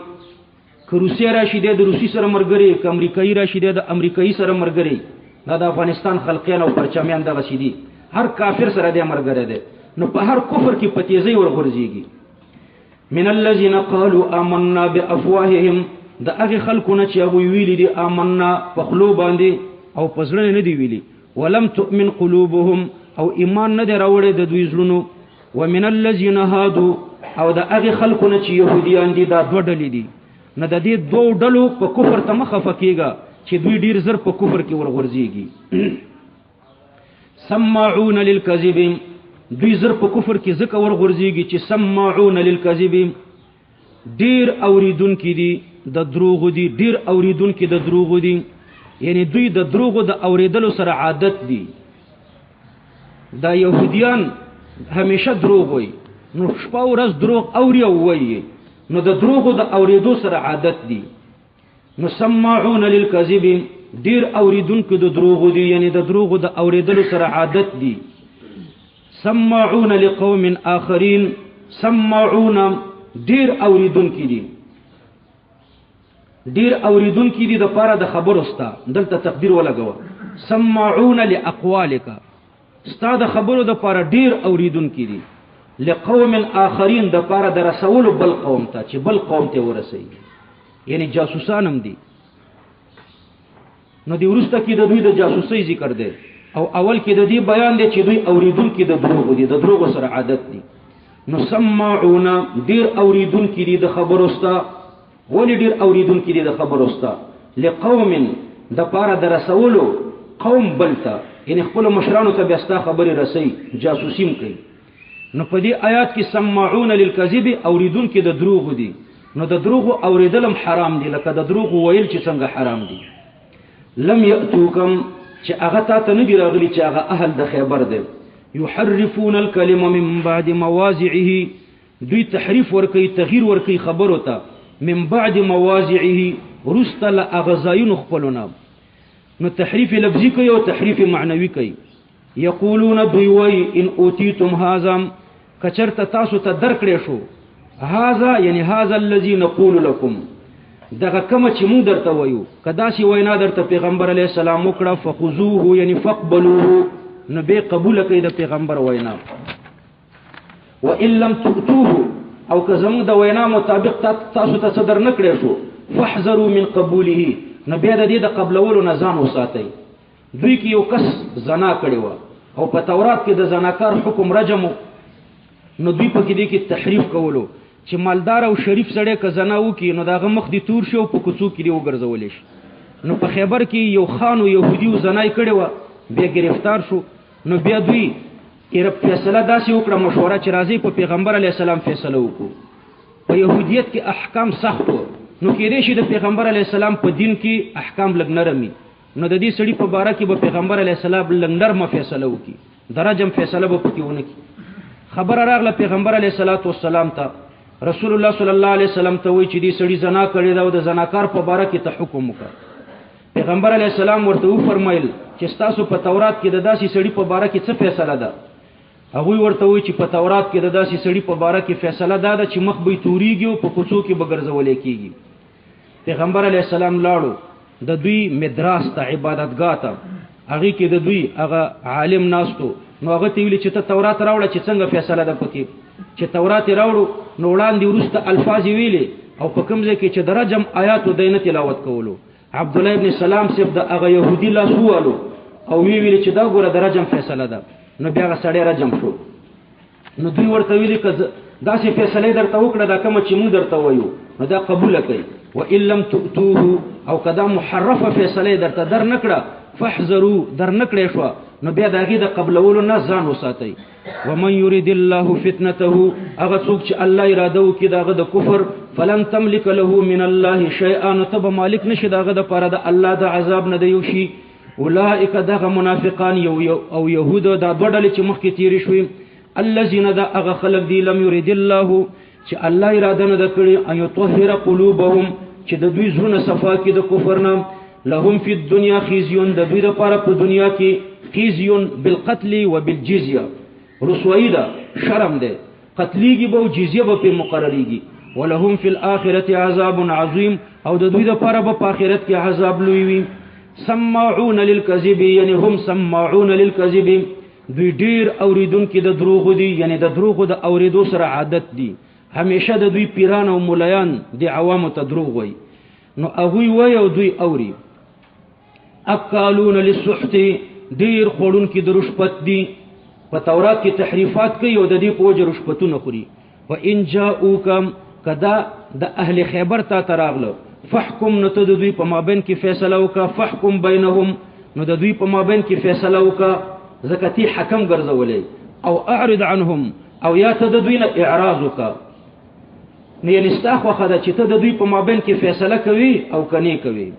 که روسیا راشي د روسي سره مرګري که امریکایي راشي د امریکایي سره مرګري دا د افغانستان خلقیان او پرچمیان دغه شي دي هر کافر سره د مرګره ده نو په هر کفر کې پتیزي ورغورځيږي من الذين قالوا آمنا بافواههم دا هغه خلکونه چې هغه ویلي دي آمنا په خلو باندې او پزړه نه دی ویلي ولم تؤمن قلوبهم او ایمان نه دی راوړی د دوی زړونو ومن الذين هادوا او دا هغه خلکونه چې يهوديان دي دا دوه ډلې دي نه د دې دوه ډلو په کفر ته مخه کېږي چې دوی ډیر زر په کفر کې ورغورځيږي سماعون للكذب دوی زر په کفر کې ځکه ورغورځيږي چې سماعون للكذب ډیر اوریدونکو دي د دروغ دي ډیر اوریدونکو د دروغ دي یعنی دوی د دروغ د اوریدلو سره عادت دي دا يهوديان همیشه دروغ وي نو شپه ورځ دروغ اوري او وایي نو د دروغ د اوریدو سره عادت دي نو سماعون للكذب ډیر اوریدونکو د دروغ دي یعنی د دروغ د اوریدلو سره عادت دي سماعون لقوم آخرین سماعون ډیر اوریدونکو دي ډیر اوریدونکو دي د پاره د خبرو ستا دلته تقدیر ولګو سماعون لاقوالک ستا د خبرو د پاره ډیر اوریدونکو دي لقوم آخرین د پاره د رسول بل قوم ته چې بل قوم ته ورسي یعنی جاسوسان هم دي نو دی ورسته کې د دوی د جاسوسۍ ذکر دی او اول کې د دې بیان دی چې دوی اوریدونکو د دروغ دي د دروغ سره عادت دي نو سماعون ډیر اوریدونکي دي د خبرو ستا ولی ډیر اوریدونکي دي د خبرو ستا لقوم د پاره د رسولو قوم بلتا یعنی خپل مشرانو ته بیا ستا خبرې رسي جاسوسیم کوي نو په دې آیات کې سماعون للکذب اوریدونکي د دروغ دي نو د دروغ اوریدلم حرام دي لکه د دروغ ویل چې څنګه حرام دي لم یاتوکم چې هغه ته نه دی راغلي چې هغه اهل د خیبر دی یحرفون الکلمه من بعد مواضعه دوی تحریف ورکی تغییر ورکی خبرو ته من بعد مواضعه رستل اغزاین خپلنا نو تحریف لفظی کوي او تحریف معنوي کوي یقولون دوی وای ان اوتیتم هذا کچرت تاسو ته درکړې شو هذا یعنی هذا الذي نقول لكم دغه کوم چې مو درته وایو کدا شي وینا درته پیغمبر علی السلام وکړه فخذوه یعنی فقبلوه نو به قبول کړئ د پیغمبر وینا وان لم تؤتوه او که زموږ د وینا مطابق تاسو ته صدر نکړې شو فاحذروا من قبوله نو بیا د دې د قبلولو نه ځان وساتئ دوی کې یو کس زنا کړی و او په تورات کې د زناکار حکم رجم نو دوی په کې دي کې تحریف کولو چې مالدار او شریف سړی که زنا وکړي نو دغه مخ دي تور شي او په کوڅو کې دی وګرځول شي نو په خیبر کې یو خان او يهودي زنای کړی و بیا گرفتار شو نو بیا دوی ایرب فیصله داسې وکړه مشوره چې راځي په پیغمبر علی السلام فیصله وکړو په يهودیت کې احکام سخت وو نو کېدې شي د پیغمبر علی السلام په دین کې احکام لګ نرمي نو د دې سړي په باره کې به پیغمبر علی السلام لګ نرمه فیصله وکړي درجم فیصله به پکې ونه کی خبر راغله پیغمبر علی السلام ته رسول الله صلی الله علیه وسلم ته وی چې دې سړي زنا کړی دا او د زناکار په باره کې ته حکم وکړه پیغمبر علی السلام ورته و فرمایل چې تاسو په تورات کې د داسې سړي په باره کې څه فیصله ده هغه ورته وی چې په تورات کې د داسې سړي په باره کې فیصله ده چې مخ به توريږي او په کوڅو کې به ګرځول کېږي پیغمبر علی السلام لاړو د دوی مدراس ته عبادتګاه ته هغه کې د دوی هغه عالم ناستو نو هغه ته ویل چې ته تورات راوړه چې څنګه فیصله ده پکې چې تورات راوړو نو وړاندې ورسته الفاظ ویلي او په کوم ځای کې چې درجم آیات او دینه تلاوت کولو عبد الله ابن سلام صاحب د هغه يهودي لا سوالو او ویل چې دا ګوره درجم فیصله ده نو بیا هغه سړی رجم شو نو دوی ورته ویل چې دا چې فیصله درته وکړه دا کوم چې موږ درته وایو نو دا قبول کړئ وان لم تؤتوه او کدا محرفه فیصله درته در نکړه فاحذروا در نکړې شو نو بیا دغه د قبلولو نه ځان وساتئ ومن يريد الله فتنته هغه څوک چې الله اراده وکړي دغه د کفر فلن تملك له من الله شيئا تب مالک نشي دغه د پاره د الله د عذاب نه دی شي اولئک دغه منافقان او يهود د بدل چې مخکې تیری شوي الذين دغه خلق دی لم يريد الله چې الله اراده نه کړی ان يطهر قلوبهم چې د دوی زړه صفا کې د کفر نه لهم فی الدنيا خزي د دوی لپاره په دنیا کې خزي بالقتل وبالجزيه رسوایی ده شرم ده قتلیږي به او جزیه به په مقرریږي ولهم فی الاخره عذاب عظیم او د دوی لپاره په آخرت کې عذاب لوی وي سماعون للكذب یعنی هم سماعون للكذب دوی ډیر اوریدونکي د دروغ دي یعنی د دروغ د اوریدو سره عادت دي همیشه د دوی پیران او مولایان د عوامو ته دروغ وای نو هغه وای او دوی اوري اکالون للسحت ډیر خورون کې د رشوت دي په تورات کې تحریفات کوي او د دې په وجه رشوتونه خوري وان جاءوکم کدا د اهل خیبر ته تراغله فحکم نو ته د دوی په مابین کې فیصله وکا فحکم بینهم نو د دوی په مابین کې فیصله وکا زکاتی حکم ګرځولې او اعرض عنهم او یا ته د دوی نه اعراض وکا نه یې استاخو خدای چې ته د دوی په مابین کې فیصله کوي او کني کوي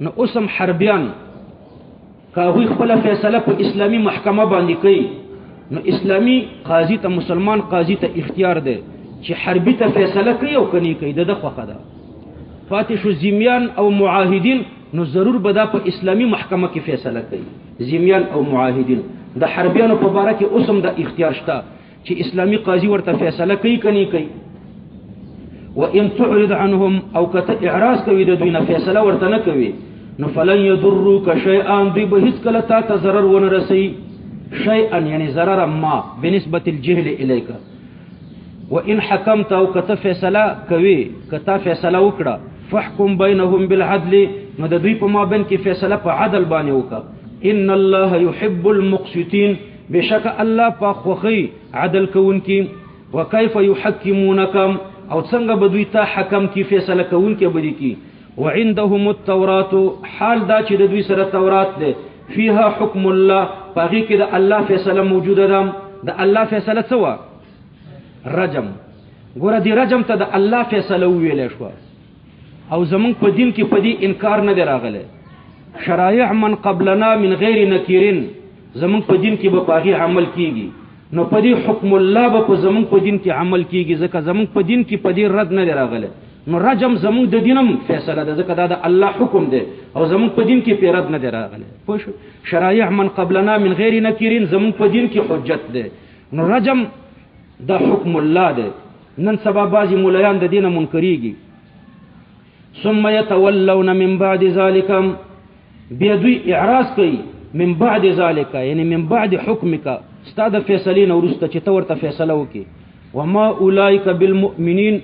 نو اوسم حربيان کاوی خپل فیصله په اسلامی محکمه باندې کوي نو اسلامی قاضي ته مسلمان قاضي ته اختیار ده چې حربي ته فیصله کوي او کني کوي دغه خوخه ده فاتح الزمیان او معاهدین نو ضرور بدا په اسلامی محکمه کې فیصله کوي زمیان او معاهدین د حربيانو په باره کې اوسم د اختیار شته چې اسلامی قاضي ورته فیصله کوي کني کوي وان تعرض عنهم او کته اعراض کوي د دوی نه فیصله ورته نه کوي نو فلن يضروك شيئا دوی به هیڅ کله تا ته ضرر ونه رسي شيئا یعنی ضرر ما بنسبه الجهل اليك وان حكمت او کته فیصله کوي کته فیصله وکړه فاحكم بينهم بالعدل نو د دوی په مابین کې فیصله په عدل باندې وکړه ان الله يحب المقسطين بشک الله په خوخي عدل کوونکی وکيف يحكمونكم او څنګه بدوی ته حکم کی فیصله کوون کې بدی کی وعندهم التوراة حال دا چې د دوی سره تورات ده فيها حكم الله باغي کې د الله فیصله موجوده ده د الله فیصله څه و رجم ګوره دی رجم ته د الله فیصله ویل شو او زمون په دین کې په دې انکار نه دی راغله شرایع من قبلنا من غیر نکیرن زمون په دین کې به باغي عمل کیږي نو په دې حکم الله به په زمون په دین کې عمل کیږي ځکه زمون په دین کې په دې رد نه دی راغله نو رجم زمون د دینم فیصله ده ځکه دا د الله حکم دی او زمون په دین کې پیرد نه دی راغله پوه شرایع من قبلنا من غیر نکیرن زمون په دین کې حجت ده نو رجم دا حکم الله ده نن سبا بازي مولایان د دینه منکریږي ثم يتولون من بعد ذلك بيدوي اعراض کوي من بعد ذلك یعنی من بعد حکمک استاد فیصلین ورسته چې تورته فیصله وکي وما اولئک بالمؤمنین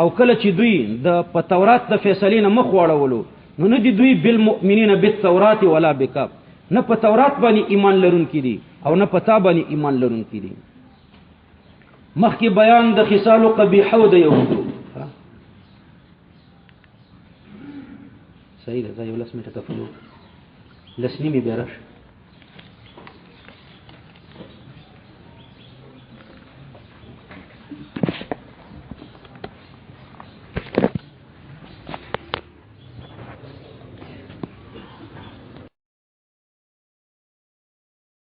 او کله چې دوی د تورات د فیصلین مخ وړولو نو نه دي دوی بالمؤمنین بالتورات ولا بکاب نه په تورات باندې ایمان لرونکي دي او نه په تا باندې ایمان لرونکي دي مخکې بیان د خصال قبیحه او د یهودو صحیح ده زه یو لس منټه کفلو لسنیمې بیا راشه